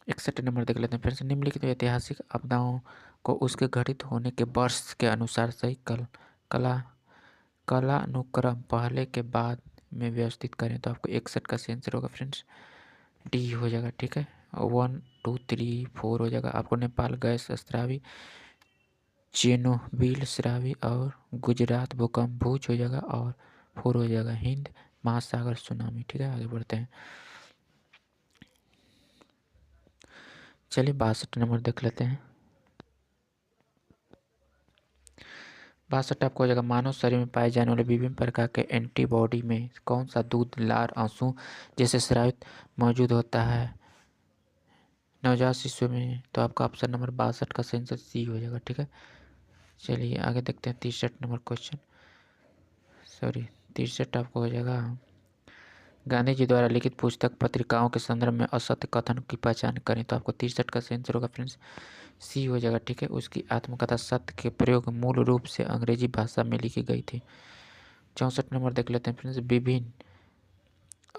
[SPEAKER 1] 61 नंबर देख लेते हैं फ्रेंड्स। निम्नलिखित ऐतिहासिक आपदाओं को उसके घटित होने के वर्ष के अनुसार सही कला कालानुक्रम पहले के बाद में व्यवस्थित करें। तो आपको 61 का आंसर होगा फ्रेंड्स, डी हो जाएगा। ठीक है, 1 2 3 4 हो जाएगा। आपको नेपाल गैस स्रावी, चेरनोबिल स्रावी और गुजरात भूकंप भूज हो जाएगा। और 4 हो जाएगा हिंद महासागर सुनामी। ठीक है, आगे बढ़ते हैं। चलिए 62 नंबर देख लेते हैं। 62 आपको हो जाएगा। मानव शरीर में पाए जाने वाले विभिन्न प्रकार के एंटीबॉडी में कौन सा दूध, लार, आंसू जैसे स्रावित मौजूद होता है नवजात शिशु में? तो आपका ऑप्शन नंबर 62 का आंसर सी हो जाएगा। ठीक है, चलिए आगे देखते हैं 63 नंबर क्वेश्चन। 63 आपको हो जाएगा। गांधी जी द्वारा लिखित पुस्तक पत्रिकाओं के संदर्भ में असत्य कथन की पहचान करें। तो आपको 63 का आंसर होगा फ्रेंड्स, सी हो जाएगा। ठीक है, उसकी आत्मकथा सत्य के प्रयोग मूल रूप से अंग्रेजी भाषा में लिखी गई थी। 64 नंबर देख लेते हैं फ्रेंड्स। विभिन्न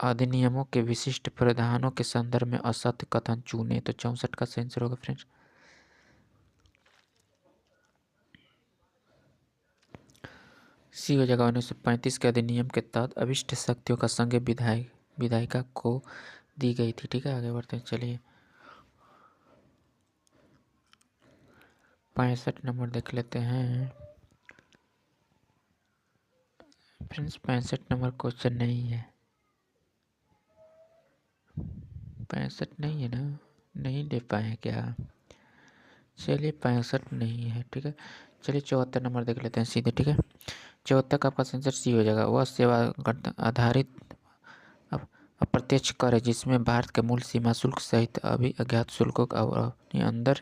[SPEAKER 1] अधिनियमों के विशिष्ट प्रावधानों के संदर्भ में असत्य कथन चुने। तो 64 का आंसर होगा फ्रेंड्स, सी हो जाएगा। 1935 के अधिनियम के तहत अभिष्ट शक्तियों का संघ विधायिका को दी गई थी। ठीक है, आगे बढ़ते हैं। चलिए 65 नंबर देख लेते हैं फ्रेंड्स। 65 नंबर क्वेश्चन नहीं है। 65 नहीं है ना, नहीं दे पाए क्या? चलिए 65 नहीं है। ठीक है, चलिए 74 नंबर देख लेते हैं सीधे। ठीक है, 74 का आपका आंसर सी हो जाएगा। वह सेवा आधारित अप्रत्यक्ष कर है जिसमें भारत के मूल सीमा शुल्क सहित अभी अज्ञात शुल्कों का अपने अंदर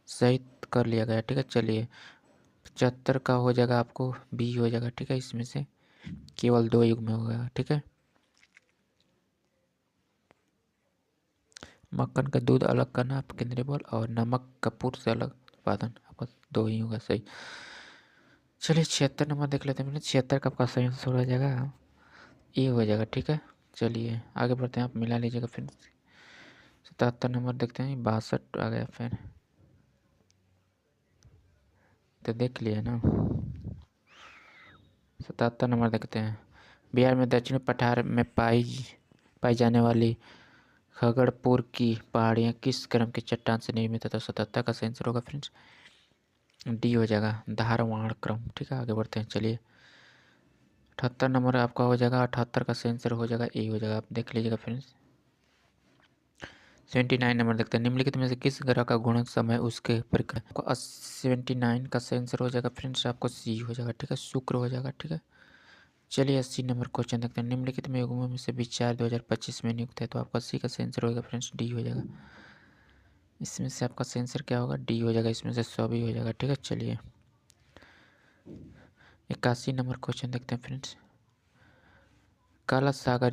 [SPEAKER 1] सहित कर लिया गया। ठीक है, चलिए 75 का हो जाएगा आपको, बी हो जाएगा। ठीक है, इसमें से केवल 2 युग में होगा। ठीक है, मक्खन का दूध अलग करना आप केंद्रीय बल और नमक कपूर से अलग उत्पादन, आपका 2 ही होगा सही। चलिए 76 नंबर देख लेते हैं। मैंने 76 का आपका सही आंसर हो जाएगा, ए हो जाएगा। ठीक है, चलिए आगे बढ़ते हैं, आप मिला लीजिएगा फिर। 77 नंबर देखते हैं। 62 आ गया फिर, तो देख लिया ना। 77 नंबर देखते हैं। बिहार में दक्षिणी पठार में पाई पाई जाने वाली खगड़पुर की पहाड़ियाँ किस क्रम के चट्टान से निर्मित है? तो 77 का आंसर होगा फ्रेंड्स डी हो जाएगा, धारवाड़ क्रम। ठीक है, आगे बढ़ते हैं। चलिए 78 नंबर आपका हो जाएगा, 78 का आंसर हो जाएगा ए हो जाएगा, आप देख लीजिएगा फ्रेंड्स। 79 नंबर देखते हैं, निम्नलिखित में से किस ग्रह का घूर्णन समय उसके परिक्रमा को 79 का आंसर हो जाएगा फ्रेंड्स आपको सी हो जाएगा। ठीक है, शुक्र हो जाएगा। ठीक है, चलिए 80 नंबर क्वेश्चन देखते हैं, निम्नलिखित में युग्मों में से विचार 2025 में नियुक्त है? तो आपका सी का आंसर होगा फ्रेंड्स डी हो जाएगा। इसमें से आपका आंसर क्या होगा? डी हो जाएगा, इसमें से 100 भी हो जाएगा। ठीक है, चलिए 81 नंबर क्वेश्चन देखते हैं फ्रेंड्स, काला सागर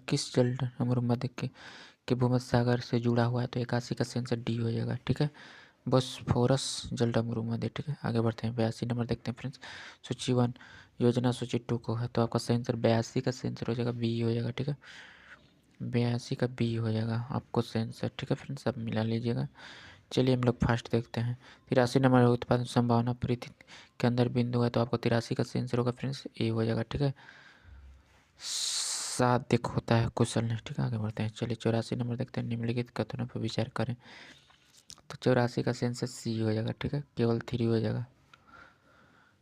[SPEAKER 1] किस जल मध्य के भूमध्य सागर से जुड़ा हुआ है? तो 81 का आंसर डी हो जाएगा। ठीक है, बोस्फोरस जल मध्य। ठीक है, आगे बढ़ते हैं। 82 नंबर देखते हैं फ्रेंड्स, सूची 1 योजना सूची 2 को है? तो आपका आंसर 82 का आंसर हो जाएगा बी हो जाएगा। ठीक है, 82 का बी हो जाएगा आपको आंसर। ठीक है फ्रेंड्स, आप मिला लीजिएगा। चलिए हम लोग फास्ट देखते हैं। 83 नंबर उत्पादन संभावना परिधि के अंदर बिंदु है? तो आपको 83 का आंसर होगा फ्रेंड्स ए हो जाएगा। ठीक है, सादिक होता है कुशल नहीं। ठीक है, आगे बढ़ते हैं। चलिए 84 नंबर देखते हैं, निम्नलिखित कथनों पर विचार करें? तो 84 का आंसर सी हो जाएगा। ठीक है, केवल 3 हो जाएगा।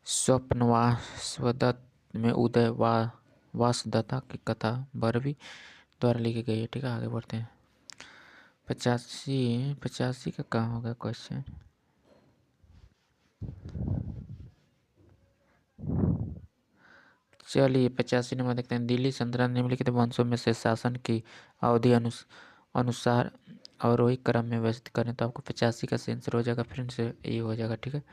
[SPEAKER 1] स्वप्नवासवदत्त में उदय वासदत्ता की कथा बरवी द्वारा लिखी गई है। ठीक है, आगे बढ़ते हैं। 85 का कहाँ होगा क्वेश्चन? चलिए 85 नंबर देखते हैं, दिल्ली सल्तनत निम्नलिखित वंशों में से शासन की अवधि अनुसार अवरोही क्रम में व्यवस्थित करें? तो आपको 85 का आंसर हो जाएगा फ्रेंड्स ए हो जाएगा। ठीक है,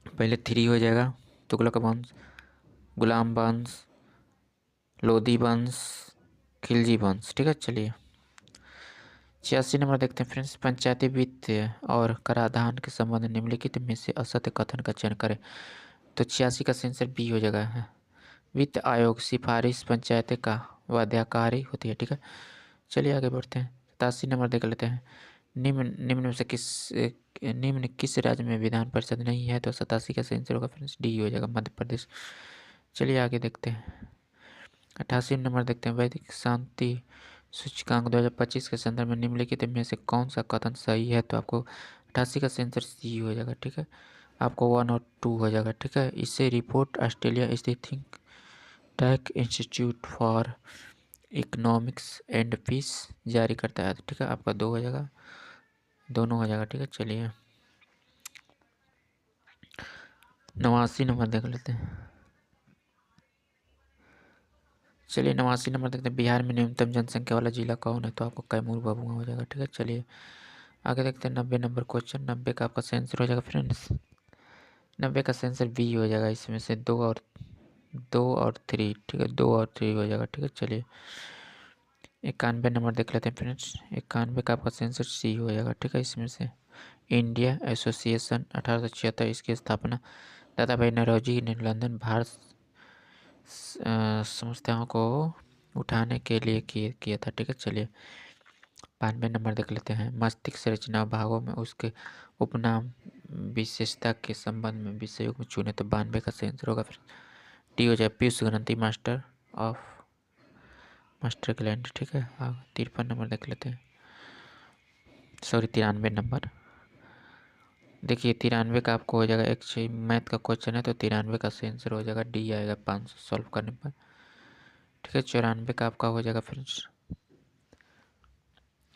[SPEAKER 1] पहले 3 हो जाएगा, तुगलक वंश, गुलाम वंश, लोधी वंश, खिलजी वंश। ठीक है, चलिए 86 नंबर देखते हैं फ्रेंड्स, पंचायती वित्त और कराधान के संबंध निम्नलिखित में से असत्य कथन का चयन करें? तो 86 का आंसर बी हो जाएगा। वित्त आयोग सिफारिश पंचायतें का बाध्यकारी होती है। ठीक है, चलिए आगे बढ़ते हैं। 87 नंबर देख लेते हैं, निम्न में से निम्न किस राज्य में विधान परिषद नहीं है? तो 87 का आंसर होगा फ्रेंड्स डी हो जाएगा, मध्य प्रदेश। चलिए आगे देखते हैं। 88 नंबर देखते हैं, वैदिक शांति सूचकांक 2025 के संदर्भ में निम्नलिखित में से कौन सा कथन सही है? तो आपको 88 का आंसर सी हो जाएगा। ठीक है, आपको 1 और 2 हो जाएगा। ठीक है, इससे रिपोर्ट ऑस्ट्रेलिया स्थित think tank institute for economics and peace जारी करता है। ठीक है, आपका 2 हो जाएगा, दोनों हो जाएगा। ठीक है, चलिए 89 नंबर देख लेते हैं। चलिए 89 नंबर देखते हैं, बिहार में न्यूनतम जनसंख्या वाला जिला कौन है? तो आपको कैमूर भभुआ हो जाएगा। ठीक है, चलिए आगे देखते हैं। 90 नंबर क्वेश्चन, 90 का आपका आंसर हो जाएगा फ्रेंड्स, 90 का आंसर बी हो जाएगा, इसमें से 2 और 3। ठीक है, 2 और 3 हो जाएगा। ठीक है, चलिए 91 नंबर देख लेते हैं फ्रेंड्स, 91 का आपका आंसर सी हो जाएगा। ठीक है, इसमें से इंडिया एसोसिएशन 1876 इसकी स्थापना दादा भाई नौरोजी ने लंदन भारत समस्याओं को उठाने के लिए किया था। ठीक है, चलिए 92 नंबर देख लेते हैं, मस्तिष्क रचना भागों में उसके उपनाम विशेषता के संबंध में विषयों में चुने? तो 92 का आंसर होगा फिर डी हो जाए, पीयूष ग्रंथि मास्टर ग्लैंड। ठीक है, 53 नंबर देख लेते हैं, सॉरी 93 नंबर देखिए, 93 का आपको हो जाएगा, एक मैथ का क्वेश्चन है तो 93 का आंसर हो जाएगा डी आएगा 500 सॉल्व करने पर। ठीक है, 94 का आपका हो जाएगा फ्रेंड्स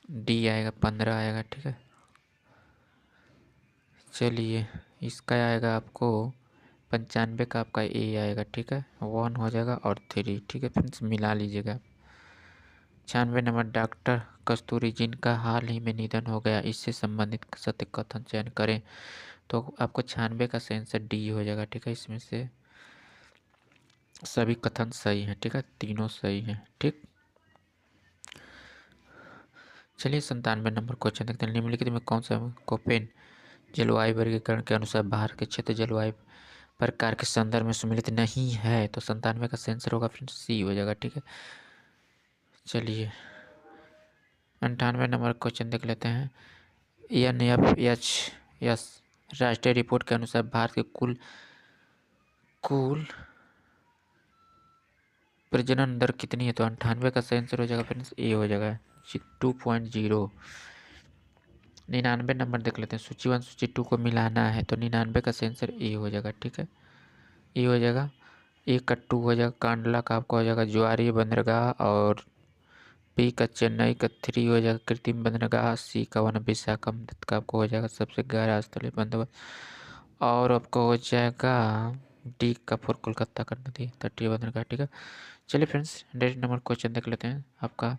[SPEAKER 1] डी आएगा, 15 आएगा। ठीक है, चलिए इसका आएगा आपको 95 का आपका ए आएगा। ठीक है, 1 हो जाएगा और 3। ठीक है फ्रेंड्स, मिला लीजिएगा। 96 नंबर, डॉक्टर कस्तूरी जिनका हाल ही में निधन हो गया, इससे संबंधित सत्य कथन चयन करें? तो आपको 96 का आंसर डी हो जाएगा। ठीक है, इसमें से सभी कथन सही हैं। ठीक है, तीनों सही हैं। ठीक, चलिए 97 नंबर क्वेश्चन देखते हैं, निम्नलिखित में कौन सा कोपेन जलवायु वर्गीकरण के अनुसार बाहर के क्षेत्र जलवायु प्रकार के संदर्भ में सम्मिलित नहीं है? तो 97 का आंसर होगा फ्रेंड्स सी हो जाएगा। ठीक है, चलिए 98 नंबर क्वेश्चन देख लेते हैं, NFHS राष्ट्रीय रिपोर्ट के अनुसार भारत के कुल प्रजनन दर कितनी है, तो 98 का सही आंसर हो जाएगा फ्रेंड्स, ए हो जाएगा 2.0। 99 नंबर देख लेते हैं, सूची 1 सूची 2 को मिलाना है, तो 99 का सही आंसर ए हो जाएगा। ठीक है, ए हो जाएगा। ए का 2 हो जाएगा, कांडला का आपका हो जाएगा ज्वारी बंदरगाह, और पी का चेन्नई का 3 हो जाएगा कृत्रिम बंदरगाह, सी का विशाखापट्टनम का आपको हो जाएगा सबसे गहरा स्थलीय बंदरगाह, और आपको हो जाएगा डी का 4 कोलकाता का नदी तटीय बंदरगाह। ठीक है, चलिए फ्रेंड्स 100 नंबर क्वेश्चन देख लेते हैं आपका।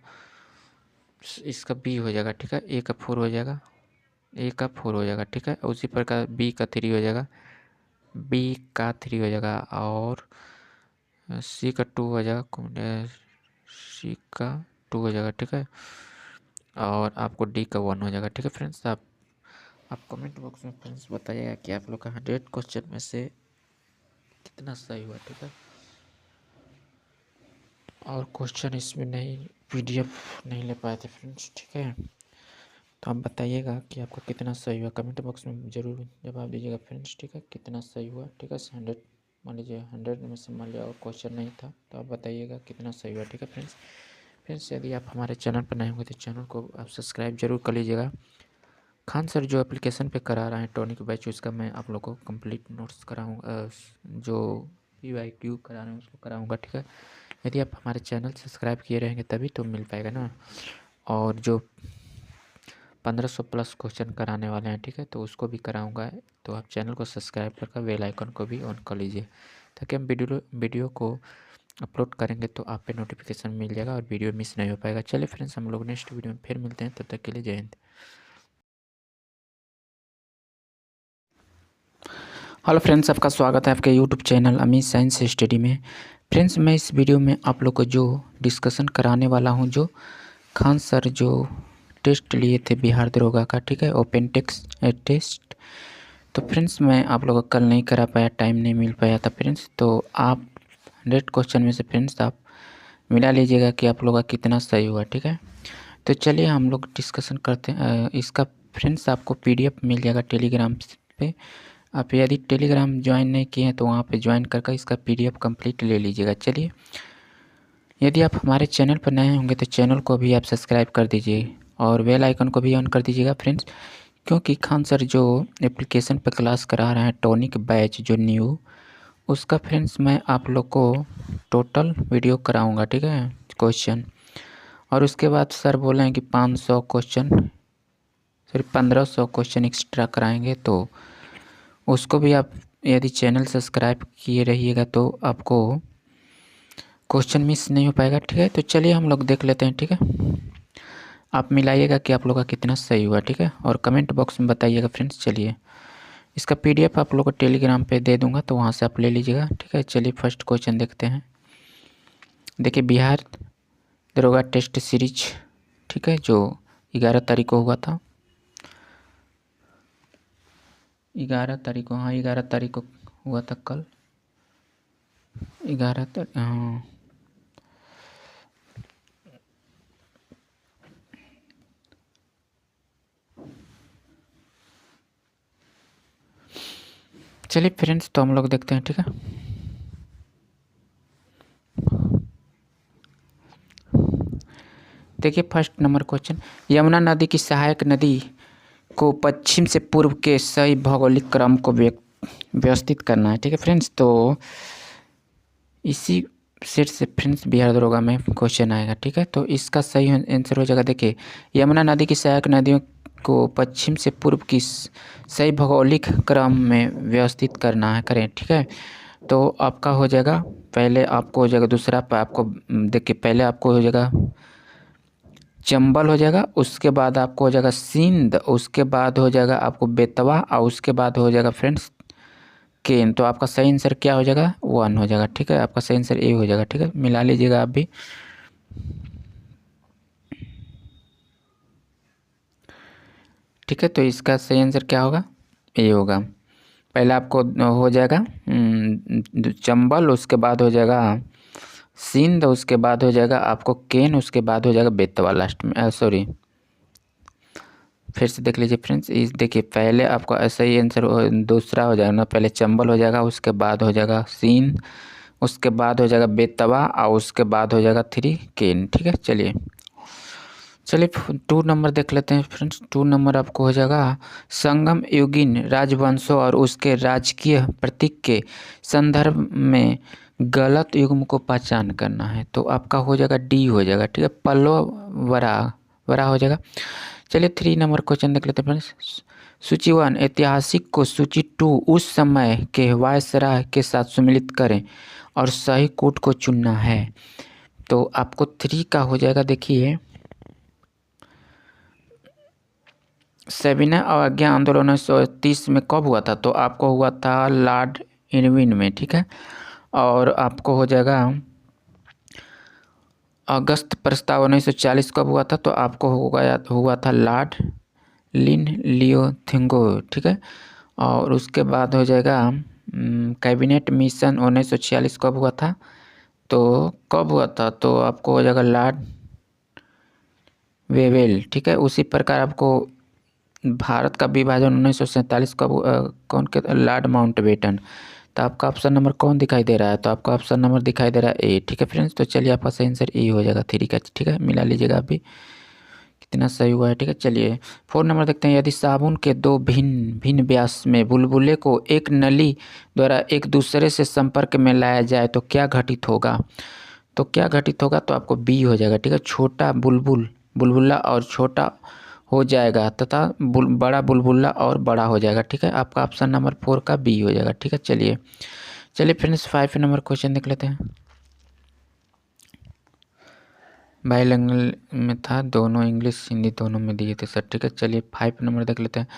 [SPEAKER 1] इसका बी हो जाएगा। ठीक है, ए का 4 हो जाएगा, ए का 4 हो जाएगा। ठीक है, उसी प्रकार बी का 3 हो जाएगा, बी का 3 हो जाएगा, और सी का 2 हो जाएगा, सी का 2 हो जाएगा। ठीक है, और आपको डी का 1 हो जाएगा। ठीक है फ्रेंड्स, आप कमेंट बॉक्स में फ्रेंड्स बताइएगा कि आप लोग का 100 क्वेश्चन में से कितना सही हुआ। ठीक है, और क्वेश्चन इसमें नहीं, पीडीएफ नहीं ले पाए थे फ्रेंड्स। ठीक है, तो आप बताइएगा कि आपका कितना सही हुआ, कमेंट बॉक्स में ज़रूर जवाब दीजिएगा फ्रेंड्स। ठीक है, कितना सही हुआ। ठीक है, 100 मान लीजिए 100 में से मान लिया और क्वेश्चन नहीं था, तो आप बताइएगा कितना सही हुआ। ठीक है फ्रेंड्स, यदि आप हमारे चैनल पर नए होंगे तो चैनल को आप सब्सक्राइब जरूर कर लीजिएगा। खान सर जो एप्लीकेशन पे करा रहे हैं टॉनिक बैच, उसका मैं आप लोगों को कंप्लीट नोट्स कराऊंगा, जो PYQ करा रहे हैं उसको कराऊंगा। ठीक है, यदि आप हमारे चैनल सब्सक्राइब किए रहेंगे तभी तो मिल पाएगा ना। और जो 1500 प्लस क्वेश्चन कराने वाले हैं, ठीक है, तो उसको भी कराऊंगा। तो आप चैनल को सब्सक्राइब करके बेल आइकन को भी ऑन कर लीजिए, ताकि हम वीडियो को अपलोड करेंगे तो आप पे नोटिफिकेशन मिल जाएगा और वीडियो मिस नहीं हो पाएगा। चलिए फ्रेंड्स, हम लोग नेक्स्ट वीडियो में फिर मिलते हैं, तब तक के लिए जय हिंद। हेलो फ्रेंड्स, आपका स्वागत है आपके YouTube channel Amit science study में। फ्रेंड्स, मैं इस वीडियो में आप लोग को जो डिस्कशन कराने वाला हूं, जो खान सर जो टेस्ट लिए थे बिहार दरोगा का, ठीक है, ओपन टेस्ट। तो फ्रेंड्स, मैं आप लोगों को कल नहीं करा पाया, टाइम नहीं मिल पाया था फ्रेंड्स। तो आप 100 क्वेश्चन में से फ्रेंड्स आप मिला लीजिएगा कि आप लोग का कितना सही हुआ। ठीक है, तो चलिए हम लोग डिस्कशन करते हैं इसका। फ्रेंड्स, आपको PDF मिल जाएगा टेलीग्राम पे। आप यदि टेलीग्राम ज्वाइन नहीं किए हैं तो वहाँ पे ज्वाइन करके इसका PDF कंप्लीट ले लीजिएगा। चलिए, यदि आप हमारे चैनल पर नए होंगे तो चैनल को भी आप सब्सक्राइब कर दीजिए और बेल आइकन को भी ऑन कर दीजिएगा फ्रेंड्स, क्योंकि खान सर जो एप्लीकेशन पर क्लास करा रहे हैं टॉनिक बैच जो न्यू, उसका फ्रेंड्स मैं आप लोग को टोटल वीडियो कराऊँगा। ठीक है, क्वेश्चन, और उसके बाद सर बोले हैं कि 500 क्वेश्चन, सॉरी 1500 क्वेश्चन एक्स्ट्रा कराएंगे। तो उसको भी आप यदि चैनल सब्सक्राइब किए रहिएगा तो आपको क्वेश्चन मिस नहीं हो पाएगा। ठीक है, तो चलिए हम लोग देख लेते हैं। ठीक है, आप मिलाइएगा कि आप लोग का कितना सही हुआ। ठीक है, और कमेंट बॉक्स में बताइएगा फ्रेंड्स। चलिए, इसका PDF आप लोग को टेलीग्राम पे दे दूंगा, तो वहाँ से आप ले लीजिएगा। ठीक है, चलिए फर्स्ट क्वेश्चन देखते हैं। देखिए, बिहार दरोगा टेस्ट सीरीज, ठीक है, जो 11 तारीख को हुआ था, 11 तारीख को, हाँ 11 तारीख को हुआ था, कल 11 तारीख, हाँ। चलिए फ्रेंड्स, तो हम लोग देखते हैं। ठीक है, देखिए फर्स्ट नंबर क्वेश्चन, यमुना नदी की सहायक नदी को पश्चिम से पूर्व के सही भौगोलिक क्रम को व्यवस्थित करना है। ठीक है फ्रेंड्स, तो इसी सेट से फ्रेंड्स बिहार दरोगा में क्वेश्चन आएगा। ठीक है, तो इसका सही आंसर हो जाएगा। देखिए, यमुना नदी की सहायक नदियों को पश्चिम से पूर्व की सही भौगोलिक क्रम में व्यवस्थित करना है, करें। ठीक है, तो आपका हो जाएगा, पहले आपको हो जाएगा, दूसरा पे आपको देखिए, पहले आपको हो जाएगा चंबल हो जाएगा, उसके बाद आपको हो जाएगा सिंध, उसके बाद हो जाएगा आपको बेतवा, और उसके बाद हो जाएगा फ्रेंड्स केन। तो आपका सही आंसर क्या हो जाएगा, 1 हो जाएगा। ठीक है, आपका सही आंसर ए हो जाएगा। ठीक है, मिला लीजिएगा आप भी। ठीक है, तो इसका सही आंसर क्या होगा, ए होगा। पहले आपको हो जाएगा चंबल, उसके बाद हो जाएगा सिंध, उसके बाद हो जाएगा आपको केन, उसके बाद हो जाएगा बेतवा लास्ट में, सॉरी फिर से देख लीजिए फ्रेंड्स। इस देखिए, पहले आपको ऐसा ही आंसर दूसरा हो जाएगा ना, पहले चंबल हो जाएगा, उसके बाद हो जाएगा सिंध, उसके बाद हो जाएगा बेतवा और उसके बाद हो जाएगा 3 केन। ठीक है, चलिए 2 नंबर देख लेते हैं फ्रेंड्स। 2 नंबर आपको हो जाएगा संगम युगीन राजवंशों और उसके राजकीय प्रतीक के संदर्भ में गलत युग्म को पहचान करना है। तो आपका हो जाएगा डी हो जाएगा। ठीक है, पल्लव वरा हो जाएगा। चलिए 3 नंबर क्वेश्चन देख लेते हैं फ्रेंड्स। सूची 1 ऐतिहासिक को सूची 2 उस समय के वायसराय के साथ सम्मिलित करें और सही कोट को चुनना है। तो आपको 3 का हो जाएगा। देखिए सविनय अवज्ञा आंदोलन 1930 में कब हुआ था? तो आपको हुआ था लॉर्ड इरविन में। ठीक है, और आपको हो जाएगा अगस्त प्रस्ताव 1940 कब हुआ था? तो आपको हुआ था लॉर्ड लियोथिंगो। ठीक है, और उसके बाद हो जाएगा कैबिनेट मिशन 1946 कब हुआ था? तो कब हुआ था? तो आपको हो जाएगा लॉर्ड वेवेल। ठीक है, उसी प्रकार आपको भारत का विभाजन 1947 कब कौन के? Lord Mountbatten. तो आपका ऑप्शन नंबर कौन दिखाई दे रहा है? तो आपका ऑप्शन नंबर दिखाई दे रहा है ए। ठीक है फ्रेंड्स, तो चलिए आपका सही आंसर ए हो जाएगा 3 का। ठीक है, मिला लीजिएगा अभी कितना सही हुआ है। ठीक है, चलिए 4 नंबर देखते हैं। यदि साबुन के 2 भिन्न भिन्न व्यास में बुलबुले को एक नली द्वारा एक दूसरे से संपर्क में लाया जाए तो क्या घटित होगा? तो क्या घटित होगा? तो आपको बी हो जाएगा। ठीक है, छोटा बुलबुला और छोटा हो जाएगा तथा बड़ा बुलबुला और बड़ा हो जाएगा। ठीक है, आपका ऑप्शन नंबर 4 का बी हो जाएगा। ठीक है, चलिए फ्रेंड्स 5 नंबर क्वेश्चन देख लेते हैं। बाइलिंगुअल में था, दोनों इंग्लिश हिंदी दोनों में दिए थे सर। ठीक है, चलिए 5 नंबर देख लेते हैं।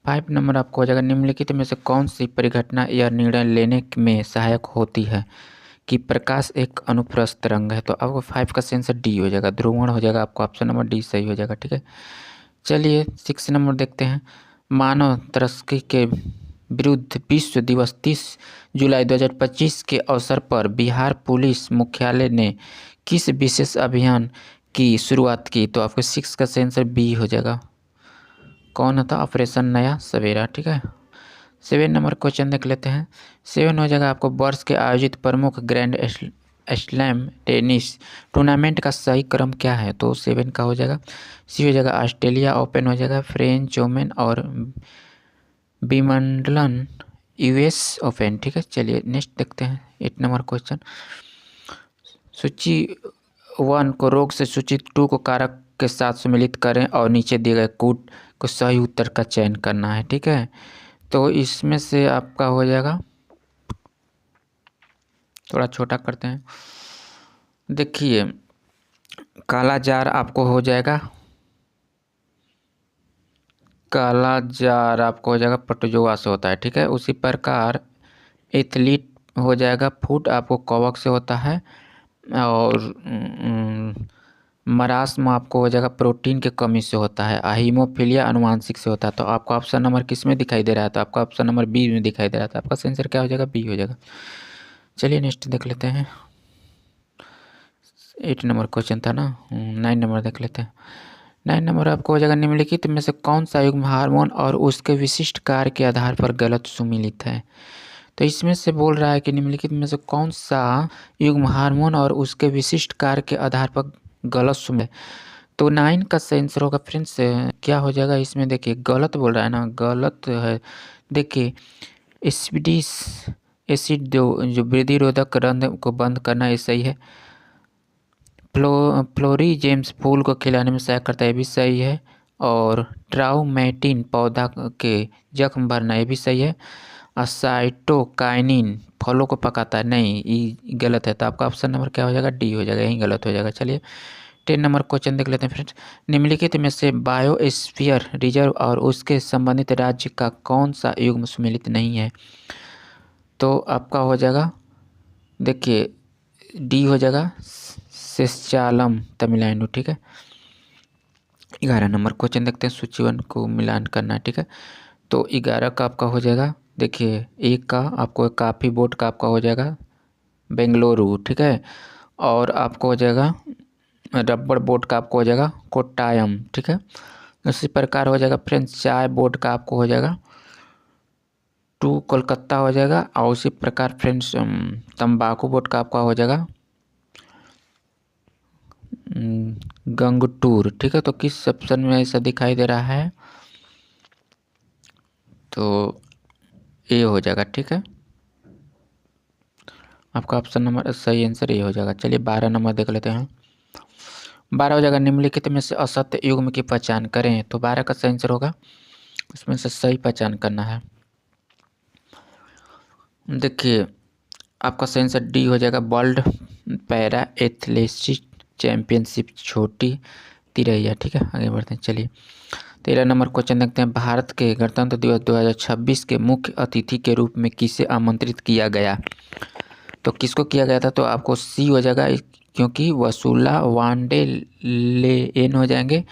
[SPEAKER 1] 5 नंबर आपको हो जाएगा निम्नलिखित में से कौन सी परिघटना यह निर्णय लेने में सहायक होती है कि प्रकाश एक अनुप्रस्थ रंग है? तो आपको 5 का आंसर डी हो जाएगा, ध्रुवण हो जाएगा। आपको ऑप्शन नंबर डी सही हो जाएगा। ठीक है, चलिए 6 नंबर देखते हैं। मानव तस्करी के विरुद्ध विश्व दिवस 30 जुलाई 2025 के अवसर पर बिहार पुलिस मुख्यालय ने किस विशेष अभियान की शुरुआत की? तो आपको 6 का आंसर बी हो जाएगा। कौन था? ऑपरेशन नया सवेरा। ठीक है, 7 नंबर क्वेश्चन देख लेते हैं। 7 हो जाएगा आपको वर्ष के आयोजित प्रमुख ग्रैंड स्लैम टेनिस टूर्नामेंट का सही क्रम क्या है? तो 7 का हो जाएगा सी हो जाएगा ऑस्ट्रेलिया ओपन हो जाएगा, फ्रेंच ओपन और विंबलडन यूएस ओपन। ठीक है, चलिए नेक्स्ट देखते हैं 8 नंबर क्वेश्चन। सूची 1 को रोग से सूची 2 को कारक के साथ सम्मिलित करें और नीचे दिए गए कूट को सही उत्तर का चयन करना है। ठीक है, तो इसमें से आपका हो जाएगा, थोड़ा छोटा करते हैं। देखिए काला जार आपको हो जाएगा, काला जार आपको हो जाएगा प्रोटोजोआ से होता है। ठीक है, उसी प्रकार एथलीट हो जाएगा, फूट आपको कवक से होता है, और मरास्म आपको हो जाएगा प्रोटीन के कमी से होता है, हीमोफीलिया अनुवांशिक से होता है। तो आपका ऑप्शन नंबर किस में दिखाई दे रहा है? तो आपका ऑप्शन नंबर बी में दिखाई दे रहा था। आपका आंसर क्या हो जाएगा? बी हो जाएगा। चलिए नेक्स्ट देख लेते हैं। 8 नंबर क्वेश्चन था ना, 9 नंबर देख लेते हैं। 9 नंबर आपको हो जाएगा निम्नलिखित में से कौन सा युग्म हार्मोन और उसके विशिष्ट कार्य के आधार पर गलत सुमेलित है? तो इसमें से बोल रहा है कि निम्नलिखित में से कौन सा युग्म हार्मोन और उसके विशिष्ट कार्य के आधार पर गलत सुमेलित। तो 9 का सही आंसर होगा फ्रेंड्स क्या हो जाएगा इसमें? देखिए गलत बोल रहा है ना, गलत है। देखिए एसिडिस एसिड जो वृद्धि रोधक रंध्र को बंद करना, ये सही है। फ्लोरीजेम्स फूल को खिलाने में सहायक करता है, ये भी सही है। और ट्राउमेटिन पौधा के जख्म भरना, ये भी सही है। साइटोकाइनिन फलों को पकाता है, नहीं ये गलत है। तो आपका ऑप्शन नंबर क्या हो जाएगा? डी हो जाएगा, यही गलत हो जाएगा। चलिए 10 नंबर क्वेश्चन देख लेते हैं फ्रेंड्स। निम्नलिखित में से बायोस्फीयर रिजर्व और उसके संबंधित राज्य का कौन सा युग्म सम्मिलित नहीं है? तो आपका हो जाएगा, देखिए डी हो जाएगा शेषाचलम तमिलनाडु। ठीक है, 11 नंबर क्वेश्चन देखते हैं। सूची 1 को मिलान करना है। ठीक है, तो 11 का आपका हो जाएगा, देखिए एक का आपको काफ़ी बोर्ड का आपका हो जाएगा बेंगलुरु। ठीक है, और आपको हो जाएगा रबड़ बोर्ड का आपको हो जाएगा कोट्टायम। ठीक है, उसी प्रकार हो जाएगा फ्रेंड्स चाय बोर्ड का आपको हो जाएगा टू कोलकाता हो जाएगा। और उसी प्रकार फ्रेंड्स तंबाकू बोर्ड का आपका हो जाएगा गंगटूर। ठीक है, तो किस ऑप्शन में ऐसा दिखाई दे रहा है? तो ए हो जाएगा। ठीक है, आपका ऑप्शन नंबर सही आंसर ये हो जाएगा। चलिए 12 नंबर देख लेते हैं। 12 हो जाएगा, निम्नलिखित में से असत्य युग्म की पहचान करें। तो 12 का सही आंसर होगा, उसमें से सही पहचान करना है। देखिए आपका सही आंसर डी हो जाएगा, वर्ल्ड पैरा एथलेटिक्स चैंपियनशिप छोटी तिरैया। ठीक है, आगे बढ़ते हैं। चलिए 13 नंबर क्वेश्चन देखते हैं। भारत के गणतंत्र दिवस 2026 के मुख्य अतिथि के रूप में किसे आमंत्रित किया गया? तो किसको किया गया था? तो आपको सी हो जाएगा, क्योंकि वसूला वांडे लेन हो जाएंगे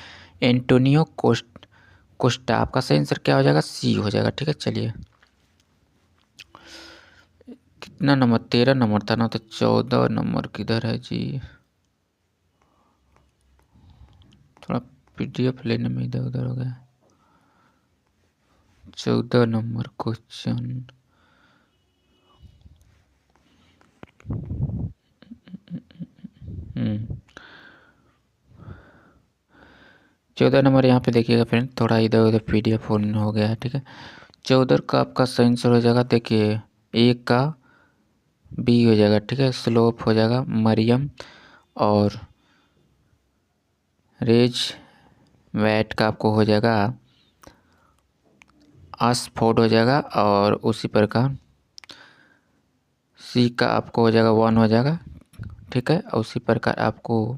[SPEAKER 1] एंटोनियो कोस्टा। आपका सही आंसर क्या हो जाएगा? सी हो जाएगा। ठीक है, चलिए कितना नंबर? 13 नंबर था ना, तो 14 नंबर किधर है जी? थोड़ा पीडीएफ लेने में इधर उधर हो गया। 14 नंबर क्वेश्चन, चौदह नंबर यहाँ पे देखिएगा फ्रेंड, थोड़ा इधर उधर पीडीएफ हो गया है। ठीक है, 14 का आपका सही आंसर हो जाएगा। देखिए एक का बी हो जाएगा। ठीक है, स्लोप हो जाएगा मरियम, और रेज वैट का आपको हो जाएगा आसफोर्ड हो जाएगा। और उसी प्रकार सी का आपको हो जाएगा 1 हो जाएगा। ठीक है, और उसी प्रकार आपको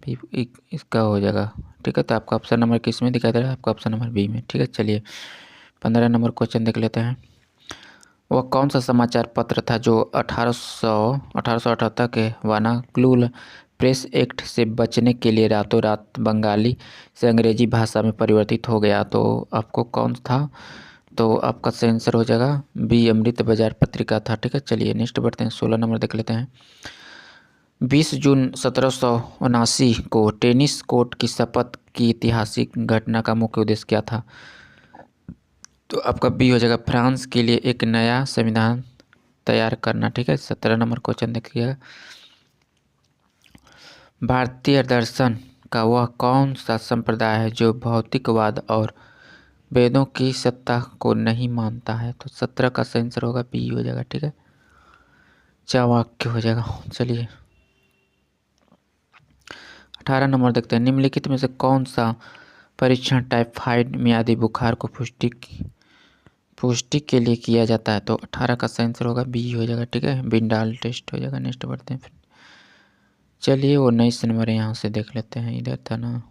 [SPEAKER 1] इसका हो जाएगा। ठीक है, तो आपका ऑप्शन नंबर किस में दिखाई दे रहा है? आपका ऑप्शन नंबर बी में। ठीक है, चलिए 15 नंबर क्वेश्चन देख लेते हैं। वह कौन सा समाचार पत्र था जो 1878 के वानाक्लूल प्रेस एक्ट से बचने के लिए रातों रात बंगाली से अंग्रेजी भाषा में परिवर्तित हो गया? तो आपको कौन था? तो आपका सही आंसर हो जाएगा बी, अमृत बाजार पत्रिका था। ठीक है, चलिए नेक्स्ट बढ़ते हैं। 16 नंबर देख लेते हैं। 20 जून 1779 को टेनिस कोर्ट की शपथ की ऐतिहासिक घटना का मुख्य उद्देश्य क्या था? तो आपका बी हो जाएगा, फ्रांस के लिए एक नया संविधान तैयार करना। ठीक है, 17 नंबर क्वेश्चन देखिएगा। भारतीय दर्शन का वह कौन सा संप्रदाय है जो भौतिकवाद और वेदों की सत्ता को नहीं मानता है? तो 17 का सही आंसर होगा बी हो जाएगा। ठीक है, चाणक्य हो जाएगा। चलिए 18 नंबर देखते हैं। निम्नलिखित में से कौन सा परीक्षण टाइफाइड मियादी बुखार को पुष्टि के लिए किया जाता है? तो 18 का सही आंसर होगा बी हो जाएगा। ठीक है, बिंडाल टेस्ट हो जाएगा। नेक्स्ट बढ़ते हैं फिर। चलिए 19 नंबर यहाँ से देख लेते हैं, इधर था ना।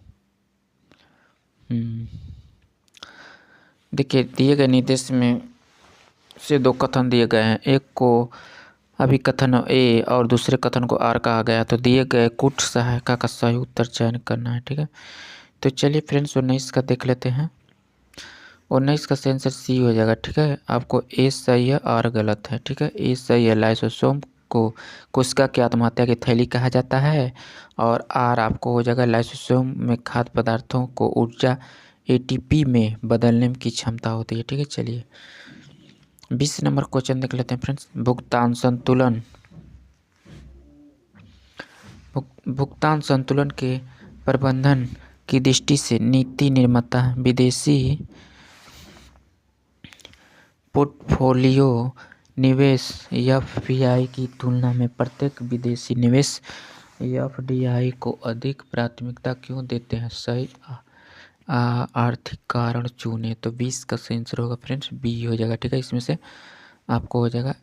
[SPEAKER 1] देखिए दिए गए निर्देश में से दो कथन दिए गए हैं, एक को अभिकथन ए और दूसरे कथन को आर कहा गया। तो दिए गए कूट सहायिका का सही उत्तर चयन करना है। ठीक है, तो चलिए फ्रेंड्स 19 का देख लेते हैं। 19 का आंसर सी हो जाएगा। ठीक है, आपको ए सही है और गलत है। ठीक है, ए सही है, लाइसोसोम को कोशिका की आत्महत्या की थैली कहा जाता है। और आर आपको हो जाएगा, लाइसोसोम में खाद्य पदार्थों को ऊर्जा एटीपी में बदलने की क्षमता होती है। ठीक है, चलिए 20 नंबर क्वेश्चन देख लेते हैं फ्रेंड्स। भुगतान संतुलन के प्रबंधन की दृष्टि से नीति निर्माता विदेशी पोर्टफोलियो निवेश एफपीआई की तुलना में प्रत्येक विदेशी निवेश एफडीआई को अधिक प्राथमिकता क्यों देते हैं? सही आर्थिक कारण चुने। तो 20 का सही आंसर होगा फ्रेंड्स बी हो जाएगा। ठीक है, इसमें से आपको हो जाएगा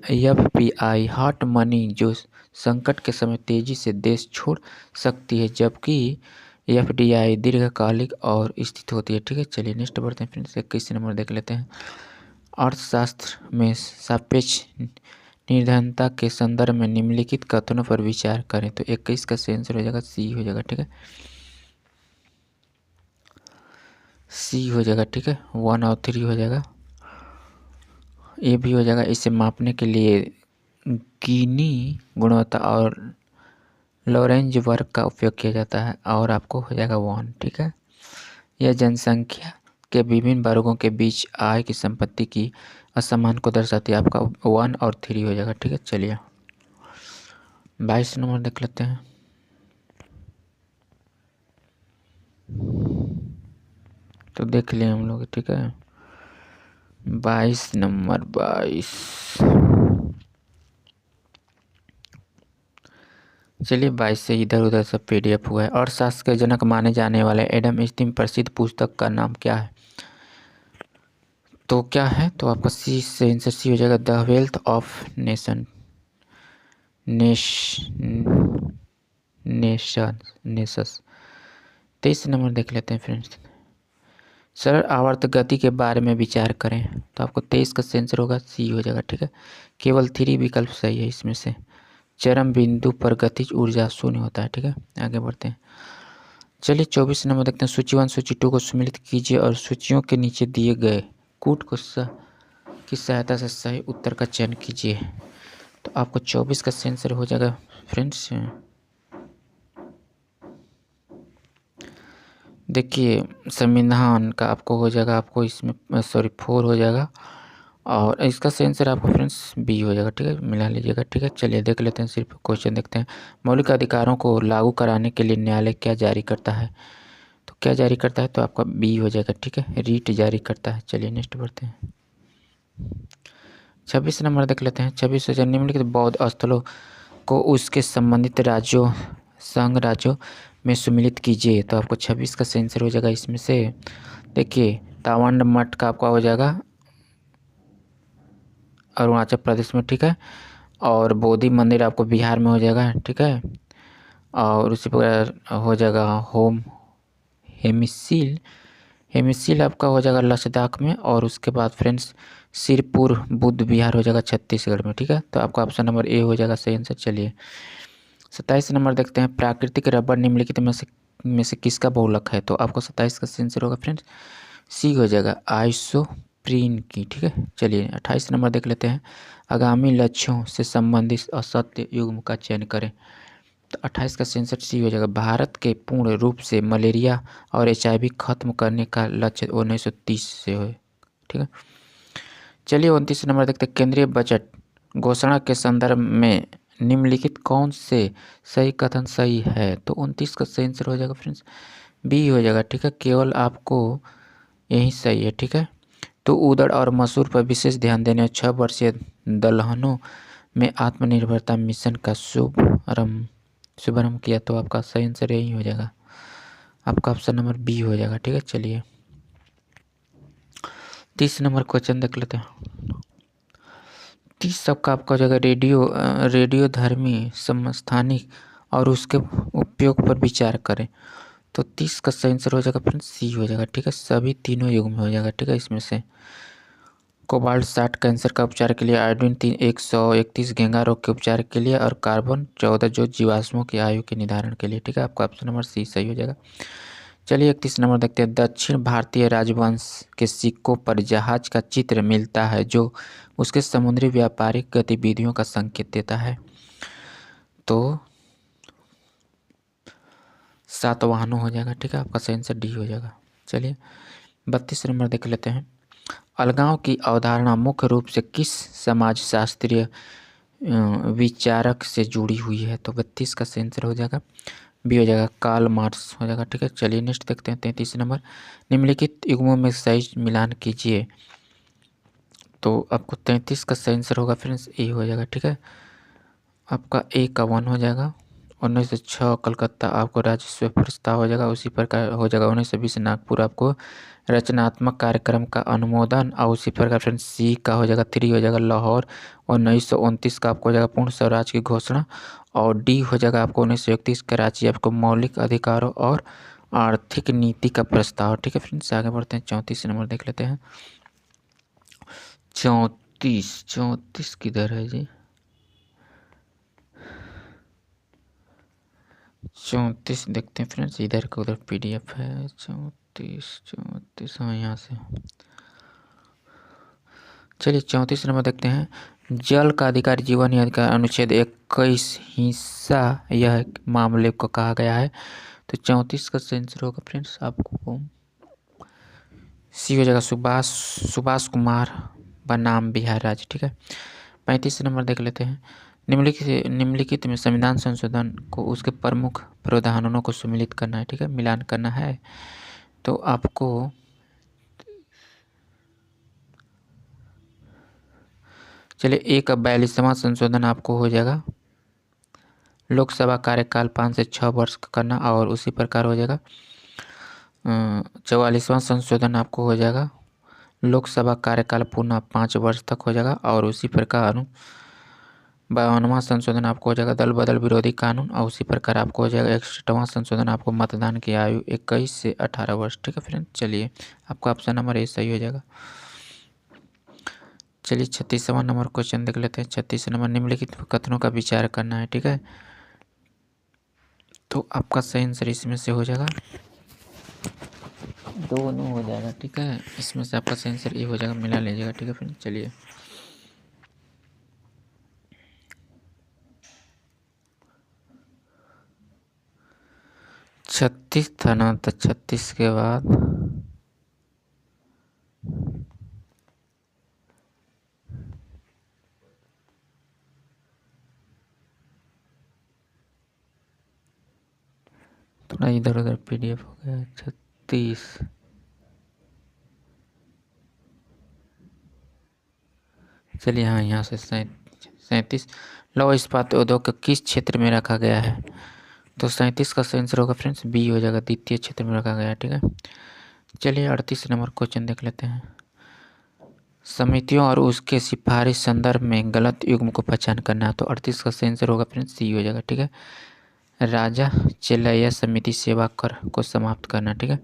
[SPEAKER 1] एफपीआई हॉट मनी जो संकट के समय तेजी से देश छोड़ सकती है, जबकि एफडीआई दीर्घकालिक और स्थित होती है। ठीक है, चलिए नेक्स्ट बढ़ते हैं फ्रेंड्स। 21 नंबर देख लेते हैं। अर्थशास्त्र में सापेक्ष निर्धनता के संदर्भ में निम्नलिखित कथनों पर विचार करें। तो 21 का सही आंसर हो जाएगा सी हो जाएगा। ठीक है, सी हो जाएगा। ठीक है, 1 और 3 हो जाएगा, ये भी हो जाएगा। इसे मापने के लिए गिनी गुणवत्ता और लॉरेंज वर्ग का उपयोग किया जाता है, और आपको हो जाएगा 1। ठीक है, यह जनसंख्या के विभिन्न वर्गों के बीच आय की संपत्ति की असमान को दर्शाती है। आपका 1 और 3 हो जाएगा। ठीक है, चलिए 22 नंबर देख लेते हैं। तो देख लिए हम लोग। ठीक है, 22 नंबर 22। चलिए 22 से इधर उधर सब PDF हुआ है। अर्थशास्त्र के जनक माने जाने वाले एडम स्मिथ प्रसिद्ध पुस्तक का नाम क्या है? तो क्या है? तो आपका सी से आंसर सी हो जाएगा, the wealth of Nations. 23 number देख लेते हैं फ्रेंड्स। सरल आवर्त गति के बारे में विचार करें। तो आपको 23 का आंसर होगा सी हो जाएगा। ठीक है, केवल 3 विकल्प सही है इसमें से। चरम बिंदु पर गतिज ऊर्जा शून्य होता है। ठीक है, आगे बढ़ते हैं। चलिए 24 नंबर देखते हैं। सूची 1 सूची 2 को सम्मिलित कीजिए और सूचियों के नीचे दिए गए कूट को की सहायता से सही उत्तर का चयन कीजिए। तो आपको 24 का आंसर हो जाएगा फ्रेंड्स। देखिए संविधान का आपको हो जाएगा, आपको इसमें 4 हो जाएगा और इसका आंसर आपको फ्रेंड्स बी हो जाएगा। ठीक है, मिला लीजिएगा। ठीक है, चलिए देख लेते हैं, सिर्फ क्वेश्चन देखते हैं। मौलिक अधिकारों को लागू कराने के लिए न्यायालय क्या जारी करता है? तो क्या जारी करता है? तो आपका बी हो जाएगा। ठीक है, रीट जारी करता है। चलिए नेक्स्ट बढ़ते हैं। 26 नंबर देख लेते हैं। 26 निम्नलिखित बौद्ध स्थलों को उसके संबंधित राज्यों संघ राज्यों में सम्मिलित कीजिए। तो आपको 26 का आंसर हो जाएगा इसमें से। देखिए तावांड मठ का आपका हो जाएगा अरुणाचल प्रदेश में। ठीक है, और बोधि मंदिर आपको बिहार में हो जाएगा। ठीक है, और उसी प्रकार हो जाएगा हेमिसील आपका हो जाएगा लद्दाख में। और उसके बाद फ्रेंड्स सिरपुर बुद्ध विहार हो जाएगा छत्तीसगढ़ में। ठीक है, तो आपका ऑप्शन नंबर ए हो जाएगा सही आंसर। चलिए 27 नंबर देखते हैं। प्राकृतिक रबर निम्नलिखित में से किसका बहुलक है? तो आपको 27 का आंसर होगा फ्रेंड्स सी हो जाएगा, आइसोप्रीन की। ठीक है, चलिए 28 नंबर देख लेते हैं। आगामी लक्ष्यों से संबंधित असत्य युग्म का चयन करें। तो 28 का आंसर सी हो जाएगा, भारत के पूर्ण रूप से मलेरिया और HIV खत्म करने का लक्ष्य 1930 से हो। ठीक है, चलिए 29 नंबर देखते हैं। केंद्रीय बजट घोषणा के संदर्भ में निम्नलिखित कौन से सही कथन सही है? तो 29 का सही आंसर हो जाएगा फ्रेंड्स बी हो जाएगा। ठीक है, केवल आपको यही सही है। ठीक है, तो उड़द और मसूर पर विशेष ध्यान देने 6 वर्षीय दलहनों में आत्मनिर्भरता मिशन का शुभारंभ किया। तो आपका सही आंसर यही हो जाएगा, आपका ऑप्शन नंबर बी हो जाएगा। ठीक है, चलिए 30 नंबर क्वेश्चन देख लेते हैं। 30 सबका आपका हो जाएगा रेडियो धर्मी समस्थानिक और उसके उपयोग पर विचार करें। तो 30 का सही आंसर हो जाएगा फ्रेंड्स सी हो जाएगा। ठीक है, सभी तीनों युग में हो जाएगा। ठीक है, इसमें से कोबाल्ट 60 कैंसर का उपचार के लिए, आयोडीन 131 घेंगा रोग के उपचार के लिए और कार्बन 14 जो जीवाश्मों की आयु के निर्धारण के लिए। ठीक है, आपका ऑप्शन नंबर सी सही हो जाएगा। चलिए 31 नंबर देखते हैं। दक्षिण भारतीय राजवंश के सिक्कों पर जहाज का चित्र मिलता है जो उसके समुद्री व्यापारिक गतिविधियों का संकेत देता है। तो सातवाहन हो जाएगा। ठीक है, आपका सही आंसर डी हो जाएगा। चलिए 32 नंबर देख लेते हैं। अलगाव की अवधारणा मुख्य रूप से किस समाजशास्त्रीय विचारक से जुड़ी हुई है? तो 32 का सही आंसर हो जाएगा बी हो जाएगा, कार्ल मार्क्स हो जाएगा। ठीक है, चलिए नेक्स्ट देखते हैं 33 नंबर। निम्नलिखित युग्मों में सही मिलान कीजिए। तो आपको 33 का सही आंसर होगा फ्रेंड्स ए हो जाएगा। ठीक है, आपका ए का 1 हो जाएगा। 1906 कलकत्ता आपको राजस्व प्रस्ताव हो जाएगा। उसी प्रकार हो जाएगा 1920 नागपुर आपको रचनात्मक कार्यक्रम का अनुमोदन। और उसी प्रकार फ्रेंड्स सी का हो जाएगा 3 हो जाएगा लाहौर। 1929 का आपको हो जाएगा पूर्ण स्वराज की घोषणा। और डी हो जाएगा आपको 1931 कराची आपको मौलिक अधिकारों और आर्थिक नीति का प्रस्ताव। ठीक है फ्रेंड्स, आगे बढ़ते हैं। 34 नंबर देख लेते हैं। 34 किधर है जी? 34 देखते हैं फ्रेंड्स, इधर का उधर PDF है। 34 हाँ यहाँ से। चलिए 34 नंबर देखते हैं। जल का अधिकार जीवन या अधिकार अनुच्छेद 21 हिस्सा यह मामले को कहा गया है। तो 34 का आंसर होगा फ्रेंड्स आपको सी हो जाएगा सुभाष सुभाष कुमार बनाम बिहार राज्य। ठीक है, 35 नंबर देख लेते हैं। निम्नलिखित में संविधान संशोधन को उसके प्रमुख प्रावधानों को सम्मिलित करना है। ठीक है, मिलान करना है। तो आपको चलिए एक 42वां संशोधन आपको हो जाएगा, लोकसभा कार्यकाल 5 से 6 वर्ष का करना, और उसी प्रकार हो जाएगा 44वां संशोधन आपको हो जाएगा, लोकसभा कार्यकाल पुनः 5 वर्ष तक हो जाएगा, और उसी प्रकार 52वां संशोधन आपको हो जाएगा दल बदल विरोधी कानून, और उसी प्रकार आपको हो जाएगा 61वां संशोधन आपको मतदान की आयु 21 से 18 वर्ष। ठीक है फ्रेंड, चलिए आपका ऑप्शन नंबर ए सही हो जाएगा। चलिए 36वां नंबर क्वेश्चन देख लेते हैं। 36 नंबर, निम्नलिखित कथनों का विचार करना है। ठीक है, तो आपका सही आंसर इसमें से हो जाएगा, दोनों हो जाएगा। ठीक है, इसमें से आपका सही आंसर ये हो जाएगा, मिला लीजिएगा। ठीक है फ्रेंड, चलिए 36 था ना, तो 36 के बाद थोड़ा इधर उधर PDF हो गया। 36 चलिए हाँ, यहाँ से 37 लौह इस्पात उद्योग को किस क्षेत्र में रखा गया है? तो 37 का सही आंसर होगा फ्रेंड्स बी हो जाएगा, द्वितीय क्षेत्र में रखा गया है। ठीक है, चलिए 38 नंबर क्वेश्चन देख लेते हैं। समितियों और उसके सिफारिश संदर्भ में गलत युग्म को पहचान करना है। तो 38 का सही आंसर होगा फ्रेंड्स सी हो जाएगा। ठीक है, राजा चेलैया समिति सेवा कर को समाप्त करना। ठीक है,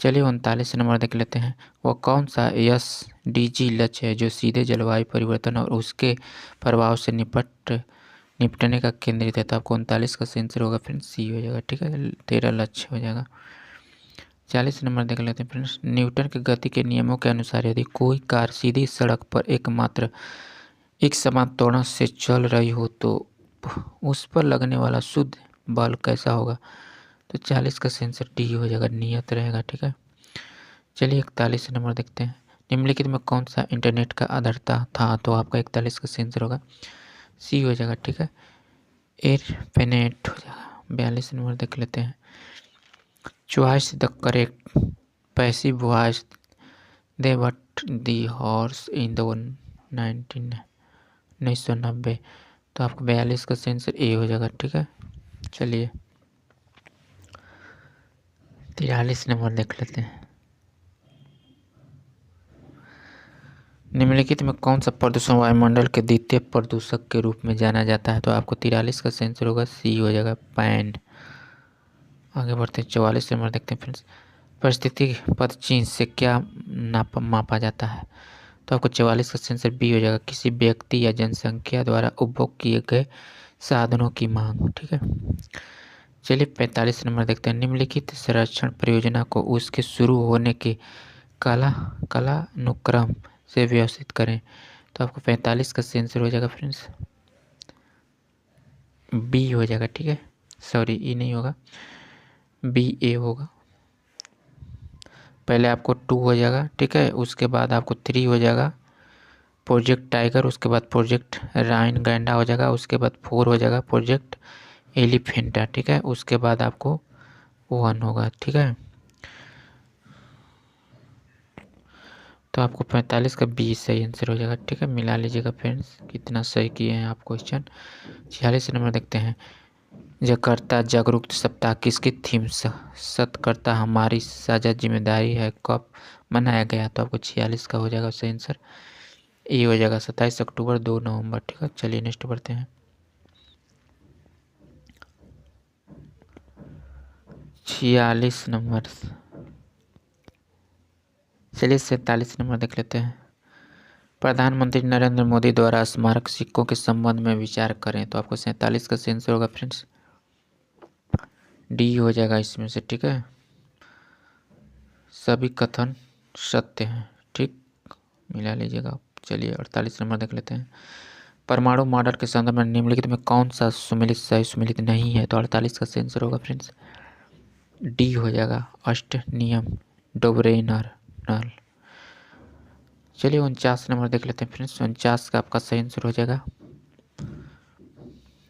[SPEAKER 1] चलिए 39 नंबर देख लेते हैं। वह कौन सा SDG लक्ष्य है जो सीधे जलवायु परिवर्तन और उसके प्रभाव से निपटने का केंद्रित है? तो आपको 39 का सही आंसर होगा फ्रेंड्स सी हो जाएगा। ठीक है, 13 लक्ष्य हो जाएगा। 40 नंबर देख लेते हैं फ्रेंड्स। न्यूटन के गति के नियमों के अनुसार यदि कोई कार सीधी सड़क पर एकमात्र एक समान त्वरण से चल रही हो तो उस पर लगने वाला शुद्ध बल कैसा होगा? तो 40 का सही आंसर डी हो जाएगा, नियत रहेगा। ठीक है, चलिए 41 नंबर देखते हैं। निम्नलिखित में कौन सा इंटरनेट का आधारता था? तो आपका 41 का सही आंसर होगा सी हो जाएगा। ठीक है, एयरपेनेट हो जाएगा। 42 नंबर देख लेते हैं। Choice the correct passive voice they what the horse in the 1990। तो आपको 42 का सही आंसर ए हो जाएगा। ठीक है, चलिए 43 नंबर देख लेते हैं। निम्नलिखित में कौन सा प्रदूषण वायुमंडल के द्वितीय प्रदूषक के रूप में जाना जाता है? तो आपको 43 का सही आंसर होगा सी हो जाएगा, पैंड। आगे बढ़ते हैं 44 नंबर देखते हैं फ्रेंड्स। परिस्थिति पद चिन्ह से क्या मापा जाता है? तो आपको 44 का सही आंसर बी हो जाएगा, किसी व्यक्ति या जनसंख्या द्वारा उपभोग किए गए साधनों की मांग। ठीक है, चलिए 45 नंबर देखते हैं। निम्नलिखित संरक्षण परियोजना को उसके शुरू होने के कालानुक्रम से व्यवस्थित करें। तो आपको 45 का सही आंसर हो जाएगा फ्रेंड्स बी हो जाएगा। ठीक है, सॉरी ई नहीं होगा, BA होगा। पहले आपको 2 हो जाएगा। ठीक है, उसके बाद आपको 3 हो जाएगा प्रोजेक्ट टाइगर, उसके बाद प्रोजेक्ट राइन गैंडा हो जाएगा, उसके बाद 4 हो जाएगा प्रोजेक्ट एलिफेंटा। ठीक है, उसके बाद आपको 1 होगा। ठीक है, तो आपको 45 का 20 सही आंसर हो जाएगा। ठीक है, मिला लीजिएगा फ्रेंड्स कितना सही किए हैं आप क्वेश्चन। 46 नंबर देखते हैं। जकार्ता जागरूकता सप्ताह किसकी थीम सतर्कता हमारी साझा जिम्मेदारी है कब मनाया गया? तो आपको 46 का हो जाएगा सही आंसर ए हो जाएगा, 27 अक्टूबर 2 नवंबर। ठीक है, चलिए नेक्स्ट बढ़ते हैं। 46 नंबर, चलिए 47 नंबर देख लेते हैं। प्रधानमंत्री नरेंद्र मोदी द्वारा स्मारक सिक्कों के संबंध में विचार करें। तो आपको 47 का सही आंसर होगा फ्रेंड्स डी हो जाएगा इसमें से। ठीक है, सभी कथन सत्य हैं। ठीक, मिला लीजिएगा। चलिए 48 नंबर देख लेते हैं। परमाणु मॉडल के संदर्भ में निम्नलिखित में कौन सा सुमेलित सही सुमेलित नहीं है? तो 48 का सही आंसर होगा फ्रेंड्स डी हो जाएगा, अष्ट नियम डोब्रेनर। ट्रिब्यूनल। चलिए 49 नंबर देख लेते हैं फ्रेंड्स। 49 का आपका सही आंसर हो जाएगा,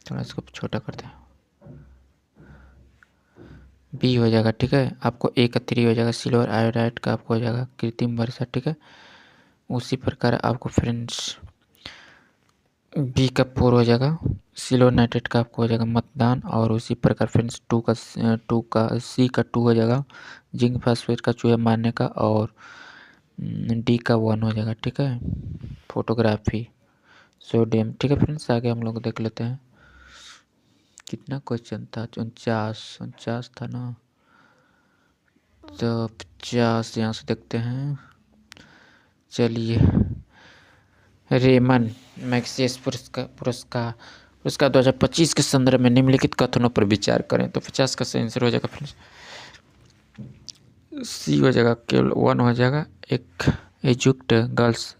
[SPEAKER 1] थोड़ा इसको छोटा करते हैं, बी हो जाएगा। ठीक है, आपको ए का 3 हो जाएगा। सिल्वर आयोडाइड का आपको हो जाएगा कृत्रिम वर्षा। ठीक है, उसी प्रकार आपको फ्रेंड्स बी का 4 हो जाएगा। सिल्वर नाइट्रेट का आपको हो जाएगा मतदान। और उसी प्रकार फ्रेंड्स 2 का सी का 2 हो जाएगा जिंक फास्फेट का चूहा मारने का। और डी का 1 हो जाएगा। ठीक है, फोटोग्राफी सोडियम। ठीक है फ्रेंड्स, आगे हम लोग देख लेते हैं कितना क्वेश्चन था। 49 था ना, तो 50 यहाँ से देखते हैं। चलिए, रेमन मैग्सेस पुरस्कार 2025 के संदर्भ में निम्नलिखित कथनों पर विचार करें। तो 50 का सही आंसर हो जाएगा फ्रेंड्स, सी हो जाएगा। केवल 1 हो जाएगा। एक एजुक्ट गर्ल्स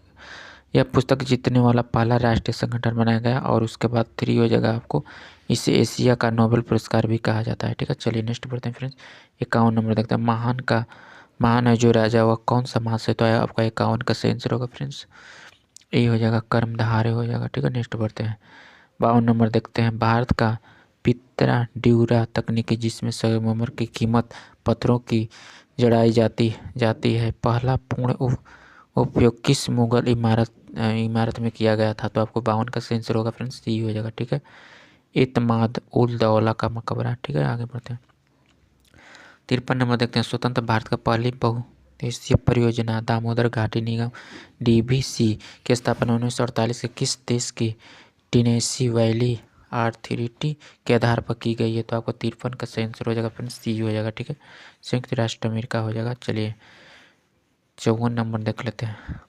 [SPEAKER 1] यह पुस्तक जीतने वाला पहला राष्ट्रीय संगठन बनाया गया। और उसके बाद 3 हो जाएगा आपको, इसे एशिया का नोबेल पुरस्कार भी कहा जाता है। ठीक है, चलिए नेक्स्ट बढ़ते हैं फ्रेंड्स। 51 नंबर देखते हैं। महान है जो राजा, वह कौन सा महाशय? तो है आपका 51 का सही आंसर होगा फ्रेंड्स, ए हो जाएगा कर्मधारय हो जाएगा। ठीक है, नेक्स्ट बढ़ते हैं। 52 नंबर देखते हैं। भारत का पितरा ड्यूरा तकनीकी जिसमें संगमरमर की कीमत पत्थरों की जड़ाई जाती है, पहला पूर्ण उपयोग किस मुगल इमारत में किया गया था? तो आपको 52 का सही आंसर होगा फ्रेंड्स, सी हो जाएगा। ठीक है, इत्माद उल दौला का मकबरा। ठीक है, आगे बढ़ते हैं। 53 नंबर देखते हैं। स्वतंत्र भारत का पहली बहुउद्देशीय परियोजना दामोदर घाटी निगम DVC की स्थापना 1948 के किस देश की टेनेसी वैली अथॉरिटी के आधार पर की गई है? तो आपको 53 का सही आंसर हो जाएगा फ्रेंड्स, सी हो जाएगा। ठीक है, संयुक्त राष्ट्र अमेरिका हो जाएगा। चलिए 54 नंबर देख लेते हैं।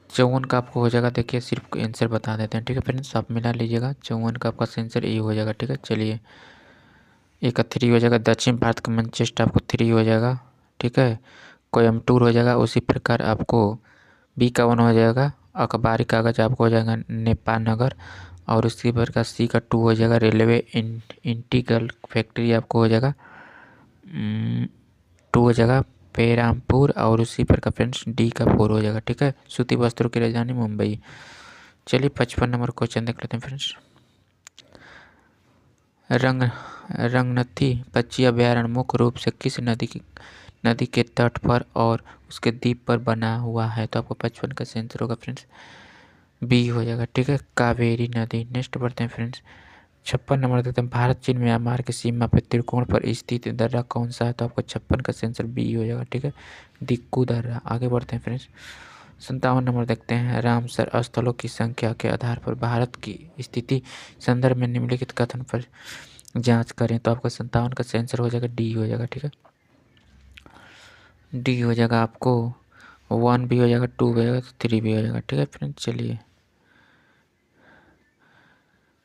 [SPEAKER 1] 54 का आपको हो जाएगा, देखिए सिर्फ आंसर बता देते हैं। ठीक है फ्रेंड्स, आप मिला लीजिएगा। 54 का आपका आंसर ए हो जाएगा। ठीक है, चलिए ए का 3 हो जाएगा। दक्षिण भारत का मैनचेस्टर आपको 3 हो जाएगा। ठीक है, कोयम्बटूर हो जाएगा। उसी प्रकार आपको बी का 1 हो जाएगा। अखबारी कागज आपको हो जाएगा नेपाल नगर। और उसी प्रकार सी का 2 हो जाएगा। रेलवे इंटीग्रल फैक्ट्री आपको हो जाएगा 2 हो जाएगा पेरामपुर। और उसी प्रकार फ्रेंड्स डी का 4 हो जाएगा। ठीक है, सूती वस्त्रों की राजधानी मुंबई। चलिए 55 नंबर क्वेश्चन देख लेते हैं फ्रेंड्स। रंगनथी पक्षी अभयारण्य मुख्य रूप से किस नदी के तट पर और उसके द्वीप पर बना हुआ है? तो आपको 55 का आंसर होगा फ्रेंड्स, बी हो जाएगा। ठीक है, कावेरी नदी। नेक्स्ट बढ़ते हैं फ्रेंड्स। 56 नंबर देते हैं। भारत चीन म्यांमार की सीमा पर त्रिकोण पर स्थित दर्रा कौन सा है? तो आपको 56 का आंसर बी हो जाएगा। ठीक है, दिक्कू दर्रा। आगे बढ़ते हैं फ्रेंड्स। 57 नंबर देखते हैं। रामसर स्थलों की संख्या के आधार पर भारत की स्थिति संदर्भ में निम्नलिखित कथन पर जांच करें। तो आपका 57 का आंसर हो जाएगा, डी हो जाएगा। ठीक है, डी हो जाएगा। आपको 1 भी हो जाएगा, 2 भी हो जाएगा, 3 भी हो जाएगा। ठीक है फ्रेंड्स, चलिए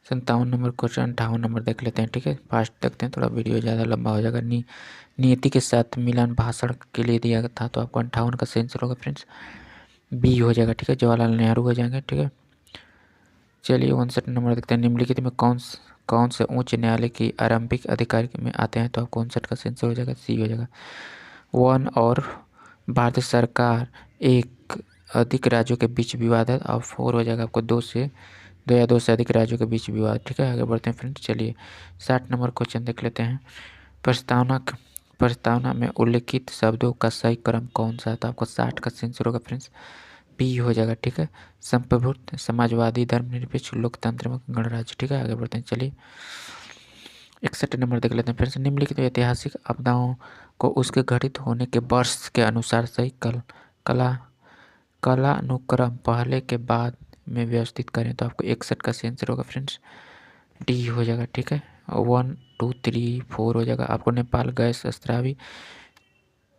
[SPEAKER 1] 57 नंबर क्वेश्चन 58 नंबर देख लेते हैं। ठीक है, फास्ट देखते हैं, थोड़ा वीडियो ज़्यादा लंबा हो जाएगा। नियति के साथ मिलान भाषण के लिए दिया था। तो आपको 58 का आंसर होगा फ्रेंड्स, बी हो जाएगा। ठीक है, जवाहरलाल नेहरू हो जाएंगे। ठीक है, चलिए 59 नंबर देखते हैं। निम्नलिखित में कौन से उच्च न्यायालय की आरंभिक अधिकारी में आते हैं? तो आपको 59 का आंसर हो जाएगा, सी हो जाएगा। 1 और भारत सरकार एक अधिक राज्यों के बीच विवाद है। और 4 हो जाएगा आपको 2 या 2 से अधिक राज्यों के बीच विवाद। ठीक है, आगे बढ़ते हैं फ्रेंड्स। चलिए 60 नंबर क्वेश्चन देख लेते हैं। प्रस्तावना में उल्लिखित शब्दों का सही क्रम कौन सा है? तो आपको 60 का आंसर होगा फ्रेंड्स, बी हो जाएगा। ठीक है, संप्रभुत्व समाजवादी धर्मनिरपेक्ष लोकतंत्र गणराज्य। ठीक है, आगे बढ़ते हैं। चलिए 61 नंबर देख लेते हैं फ्रेंड्स। निम्नलिखित ऐतिहासिक आपदाओं को उसके घटित होने के वर्ष के अनुसार सही कालानुक्रम पहले के बाद में व्यवस्थित करें। तो आपको 61 का आंसर होगा फ्रेंड्स, डी हो जाएगा। ठीक है, 1 2 3 4 हो जाएगा। आपको नेपाल गैस स्रावी,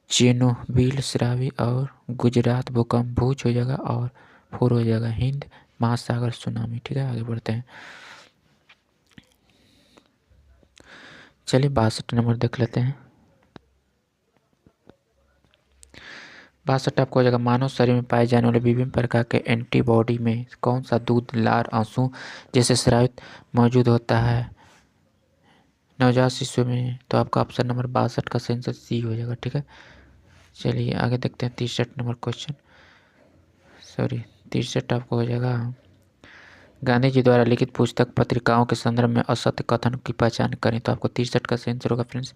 [SPEAKER 1] चेर्नोबिल स्रावी और गुजरात भूकंप भूज हो जाएगा। और 4 हो जाएगा हिंद महासागर सुनामी। ठीक है, आगे बढ़ते हैं। चलिए 62 नंबर देख लेते हैं। 62 आपको हो जाएगा। मानव शरीर में पाए जाने वाले विभिन्न प्रकार के एंटीबॉडी में कौन सा दूध, लार, आंसू जैसे स्रावित मौजूद होता है नवजात शिशु में? तो आपका ऑप्शन नंबर 62 का आंसर सी हो जाएगा। ठीक है, चलिए आगे देखते हैं 63 नंबर क्वेश्चन। सॉरी 63 आपको हो जाएगा, गांधी जी द्वारा लिखित पुस्तक पत्रिकाओं के संदर्भ में असत्य कथन की पहचान करें। तो आपको 63 का आंसर होगा फ्रेंड्स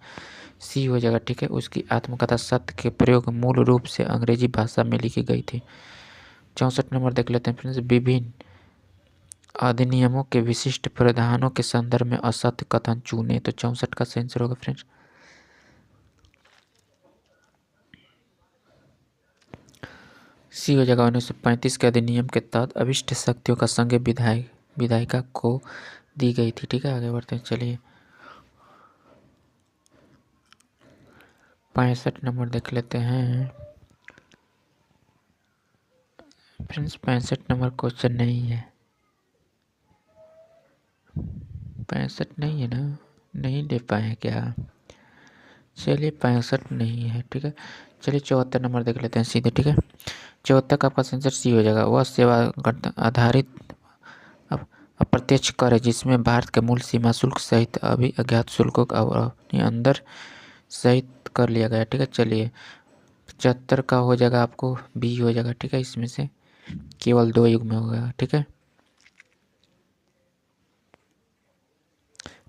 [SPEAKER 1] सी हो जाएगा, ठीक है। उसकी आत्मकथा सत्य के प्रयोग मूल रूप से अंग्रेजी भाषा में लिखी गई थी। 64 नंबर देख लेते हैं फ्रेंड्स, विभिन्न अधिनियमों के विशिष्ट प्रावधानों के संदर्भ में असत्य कथन चुने। तो 64 का आंसर होगा फ्रेंड्स सी हो जाएगा। 1935 के अधिनियम के तहत अभिष्ट शक्तियों का संघ विधायिका को दी गई थी, ठीक है। आगे बढ़ते हैं, चलिए 65 नंबर देख लेते हैं फ्रेंड्स। 65 नंबर क्वेश्चन नहीं है, 65 नहीं है ना, नहीं दे पाए हैं क्या? चलिए 65 नहीं है, ठीक है। चलिए 74 नंबर देख लेते हैं सीधे, ठीक है। 74 का आपका आंसर सी हो जाएगा। वह सेवा आधारित अप्रत्यक्ष कर है जिसमें भारत के मूल सीमा शुल्क सहित अभी अज्ञात शुल्कों का अपने अंदर सहित कर लिया गया, ठीक है। चलिए 75 का हो जाएगा आपको बी हो जाएगा, ठीक है। इसमें से केवल 2 युग में होगा, ठीक है।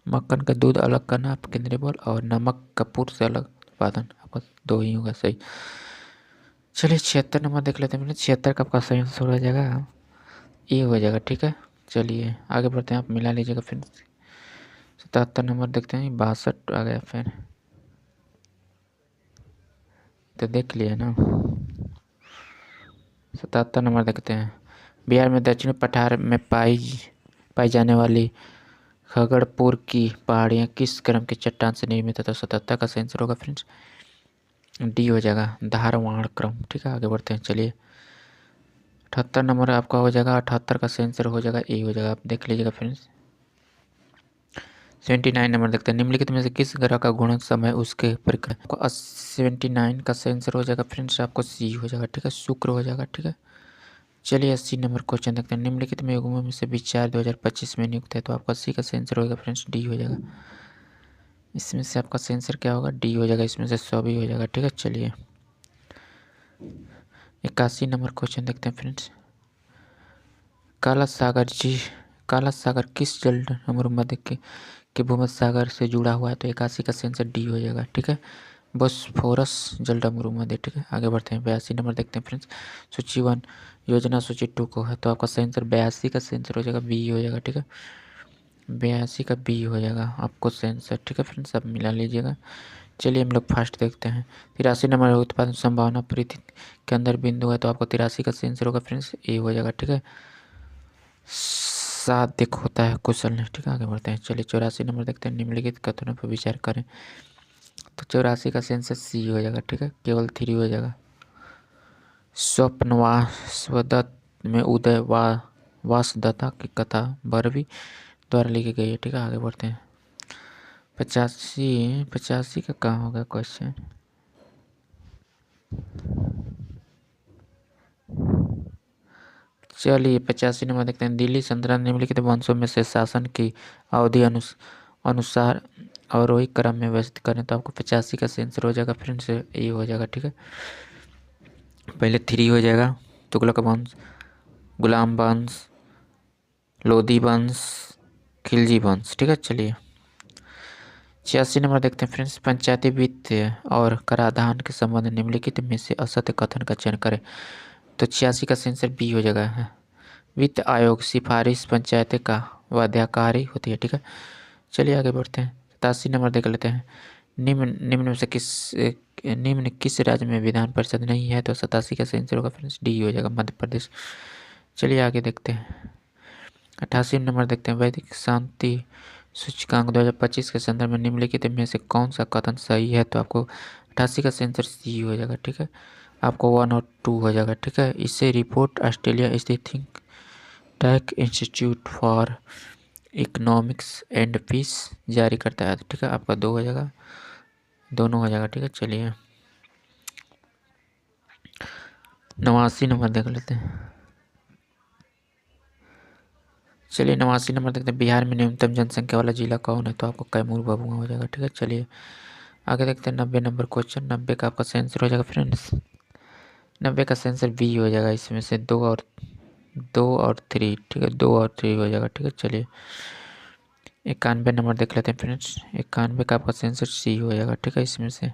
[SPEAKER 1] मक्खन का दूध अलग करना आप केंद्रीय बल और नमक कपूर से अलग उत्पादन, आपका 2 ही होगा सही। चलिए 76 नंबर देख लेते हैं। 76 का आपका सही आंसर हो जाएगा ए हो जाएगा, ठीक है। चलिए आगे बढ़ते हैं, आप मिला लीजिएगा फिर। 77 नंबर देखते हैं, 62 आ गया फिर, तो देख लिया ना। 77 नंबर देखते हैं, बिहार में दक्षिणी पठार में पाई जाने वाली खगड़पुर की पहाड़ियाँ किस क्रम की चट्टान से निर्मित है? तो 77 का आंसर होगा फ्रेंड्स डी हो जाएगा, धारवाड़ क्रम, ठीक है। आगे बढ़ते हैं, चलिए 78 नंबर आपका हो जाएगा, 78 का आंसर हो जाएगा ए हो जाएगा, आप देख लीजिएगा फ्रेंड्स। 79 नंबर देखते हैं, निम्नलिखित में से किस ग्रह का घूर्णन समय उसके परिक्रमा को 79 का आंसर हो जाएगा फ्रेंड्स आपको सी हो जाएगा, ठीक है, शुक्र हो जाएगा, ठीक है। चलिए 80 नंबर क्वेश्चन देखते हैं, निम्नलिखित में युग्मों में से विचार 2025 में नियुक्त है। तो आपका सी का आंसर होगा फ्रेंड्स डी हो जाएगा। इसमें से आपका आंसर क्या होगा डी हो जाएगा, इसमें से 100 भी हो जाएगा, ठीक है। चलिए 81 नंबर क्वेश्चन देखते हैं फ्रेंड्स, काला सागर किस जल मध्य के भूमध्य सागर से जुड़ा हुआ है? तो 81 का आंसर डी हो जाएगा, ठीक है, बोस्फोरस जलडमरूमध्य, ठीक है। आगे बढ़ते हैं, 82 नंबर देखते हैं फ्रेंड्स, सूची 1 योजना सूची 2 को है। तो आपका सही आंसर 82 का आंसर हो जाएगा बी हो जाएगा, ठीक है। 82 का बी हो जाएगा आपको सही आंसर, ठीक है फ्रेंड्स, आप मिला लीजिएगा। चलिए हम लोग फास्ट देखते हैं, 83 नंबर उत्पादन संभावना परिधि के अंदर बिंदु है। तो आपको 83 का सही आंसर होगा फ्रेंड्स ए हो जाएगा, ठीक है। सादिक होता है कुशल नहीं, ठीक है। आगे बढ़ते हैं, चलिए 84 नंबर देखते हैं, निम्नलिखित कथनों पर विचार करें। तो 84 का आंसर सी हो जाएगा, ठीक है, केवल 3 हो जाएगा। स्वप्नवासवदत्त में उदय वासदत्ता की कथा बरवी द्वारा लिखी गई है, ठीक है। आगे बढ़ते हैं, 85 का कहाँ होगा क्वेश्चन। चलिए 85 नंबर देखते हैं, दिल्ली सल्तनत निम्नलिखित वंशों में से शासन की अवधि अनुसार अवरोही क्रम में व्यवस्थित करें। तो आपको 85 का आंसर हो जाएगा फ्रेंड्स ए हो जाएगा, ठीक है। पहले 3 हो जाएगा, तुगलक वंश, गुलाम वंश, लोधी वंश, खिलजी वंश, ठीक है। चलिए 86 नंबर देखते हैं फ्रेंड्स, पंचायती वित्त और कराधान के संबंध निम्नलिखित में से असत्य कथन का चयन करें। तो 86 का आंसर बी हो जाएगा है, वित्त आयोग सिफारिश पंचायतें का बाध्यकारी होती है, ठीक है। चलिए आगे बढ़ते हैं, 87 नंबर देख लेते हैं, निम्न में से निम्न किस राज्य में विधान परिषद नहीं है? तो 87 का आंसर होगा फ्रेंड्स डी हो जाएगा, मध्य प्रदेश। चलिए आगे देखते हैं, 88 नंबर देखते हैं, वैदिक शांति सूचकांक 2025 के संदर्भ में निम्नलिखित में से कौन सा कथन सही है? तो आपको 88 का आंसर सी हो जाएगा, ठीक है। आपको 1 और 2 हो जाएगा, ठीक है। इसे रिपोर्ट ऑस्ट्रेलिया स्थित think tank institute for economics and peace जारी करता है, ठीक है। आपका 2 हो जाएगा, दोनों हो जाएगा, ठीक है। चलिए 89 नंबर देख लेते हैं, चलिए 89 नंबर देखते हैं, बिहार में न्यूनतम जनसंख्या वाला जिला कौन है? तो आपको कैमूर भभुआ हो जाएगा, ठीक है। चलिए आगे देखते हैं 90 नंबर क्वेश्चन। 90 का आपका सही आंसर हो जाएगा फ्रेंड्स, 90 का सही आंसर बी हो जाएगा। इसमें से 2 और 3, ठीक है, 2 और 3 हो जाएगा। ठीक है, चलिए 91 नंबर देख लेते हैं फ्रेंड्स। 91 का आपका सही आंसर सी हो जाएगा। ठीक है, इसमें से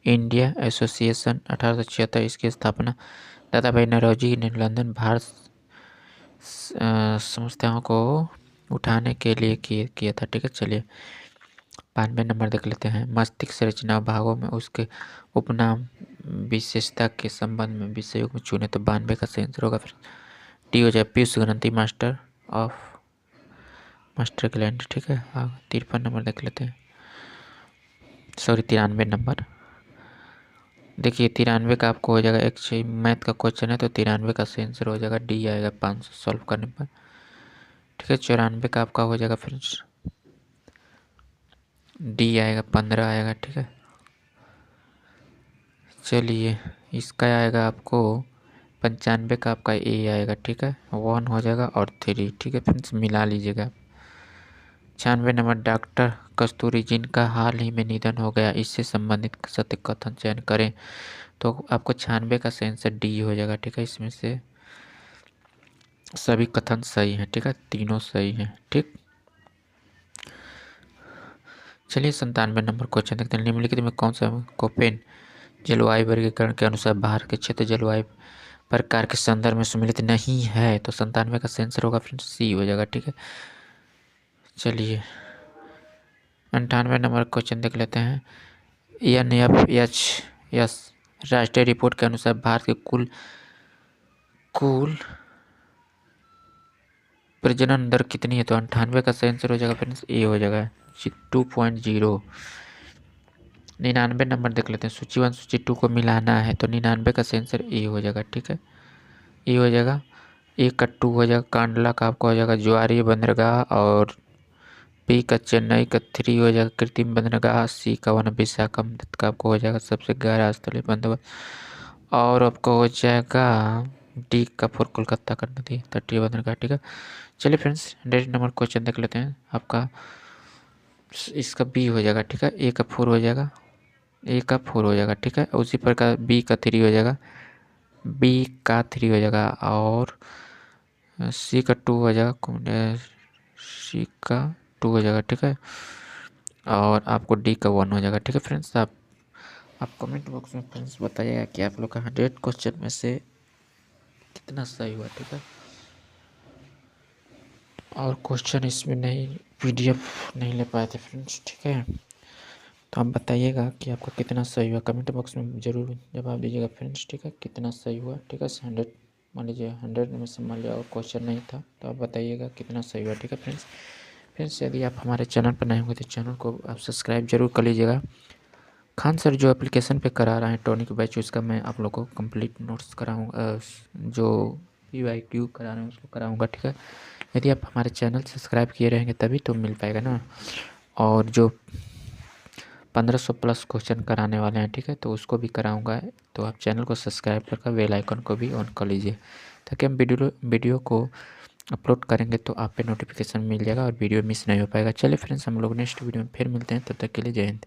[SPEAKER 1] इंडिया एसोसिएशन 1876, इसकी स्थापना दादा भाई नौरोजी ने लंदन भारत समस्याओं को उठाने के लिए किया था। ठीक है, चलिए 92 नंबर देख लेते हैं। मस्तिष्क संरचना भागों में उसके उपनाम विशेषता के संबंध में विषयों में चुने तो 92 का सही आंसर होगा। फिर डी हो जाए पीयूष ग्रंथि मास्टर ग्लैंड। ठीक है, 53 नंबर देख लेते हैं, सॉरी 93 नंबर। देखिए 93 का आपको हो जाएगा, एक मैथ का क्वेश्चन है तो 93 का सही आंसर हो जाएगा डी आएगा 500 सॉल्व करने पर। ठीक है, 94 का आपका हो जाएगा फ्रेंड्स, डी आएगा 15 आएगा। ठीक है, चलिए इसका आएगा आपको 95 का आपका ए आएगा। ठीक है, 1 हो जाएगा और 3। ठीक है फ्रेंड्स, मिला लीजिएगा। 96 नंबर डॉक्टर कस्तूरी जिनका हाल ही में निधन हो गया, इससे संबंधित सत्य कथन चयन करें तो आपको 96 का सही आंसर डी हो जाएगा। ठीक है, इसमें से सभी कथन सही हैं। ठीक है, तीनों सही हैं। ठीक, चलिए 97 नंबर क्वेश्चन देखते हैं। निम्नलिखित में कौन सा कोपेन जलवायु वर्गीकरण के अनुसार बाहर के क्षेत्र जलवायु प्रकार के संदर्भ में सम्मिलित नहीं है तो 97 का सही आंसर होगा फ्रेंड्स सी हो जाएगा। ठीक है, चलिए 98 नंबर क्वेश्चन देख लेते हैं। NFHS राष्ट्रीय रिपोर्ट के अनुसार भारत के कुल प्रजनन दर कितनी है तो 98 का सही आंसर हो जाएगा फ्रेंड्स ए हो जाएगा 2.0। 99 नंबर देख लेते हैं। सूची 1 सूची 2 को मिलाना है तो 99 का सही आंसर ए हो जाएगा। ठीक है, ए हो जाएगा, ए का 2 हो जाएगा, कांडला का आपका हो जाएगा ज्वारीय बंदरगाह, और बी का चेन्नई का 3 हो जाएगा कृत्रिम बंदरगाह, सी का विशाखापत्तनम का आपको हो जाएगा सबसे गहरा स्थलीय बंदोबस्त, और आपको हो जाएगा डी का 4 कोलकाता का नदी तटीय बंदरगाह। ठीक है, चलिए फ्रेंड्स 100 नंबर क्वेश्चन देख लेते हैं। आपका इसका बी हो जाएगा। ठीक है, ए का 4 हो जाएगा, ए का 4 हो जाएगा। ठीक है, उसी प्रकार बी का 3 हो जाएगा, बी का 3 हो जाएगा, और सी का 2 हो जाएगा, सी का 2 हो जाएगा। ठीक है, और आपको डी का 1 हो जाएगा। ठीक है फ्रेंड्स, आप कमेंट बॉक्स में फ्रेंड्स बताइएगा कि आप लोग का 100 क्वेश्चन में से कितना सही हुआ। ठीक है, और क्वेश्चन इसमें नहीं PDF नहीं ले पाए थे फ्रेंड्स। ठीक है, तो आप बताइएगा कि आपका कितना सही हुआ, कमेंट बॉक्स में ज़रूर जवाब दीजिएगा फ्रेंड्स। ठीक है, कितना सही हुआ। ठीक है, 100 मान लीजिए 100 में से मान लिया और क्वेश्चन नहीं था तो आप बताइएगा कितना सही हुआ। ठीक है फ्रेंड्स, यदि आप हमारे चैनल पर नए होंगे तो चैनल को आप सब्सक्राइब जरूर कर लीजिएगा। खान सर जो एप्लीकेशन पे करा रहे हैं टॉनिक बैच, उसका मैं आप लोग को कंप्लीट नोट्स कराऊंगा, जो PYQ करा रहे हैं उसको कराऊंगा। ठीक है, यदि आप हमारे चैनल सब्सक्राइब किए रहेंगे तभी तो मिल पाएगा ना। और जो 1500 प्लस क्वेश्चन कराने वाले हैं, ठीक है, तो उसको भी कराऊंगा। तो आप चैनल को सब्सक्राइब करके बेल आइकन को भी ऑन कर लीजिए ताकि हम वीडियो को अपलोड करेंगे तो आप पे नोटिफिकेशन मिल जाएगा और वीडियो मिस नहीं हो पाएगा। चलिए फ्रेंड्स, हम लोग नेक्स्ट वीडियो में फिर मिलते हैं, तब तक के लिए जय हिंद।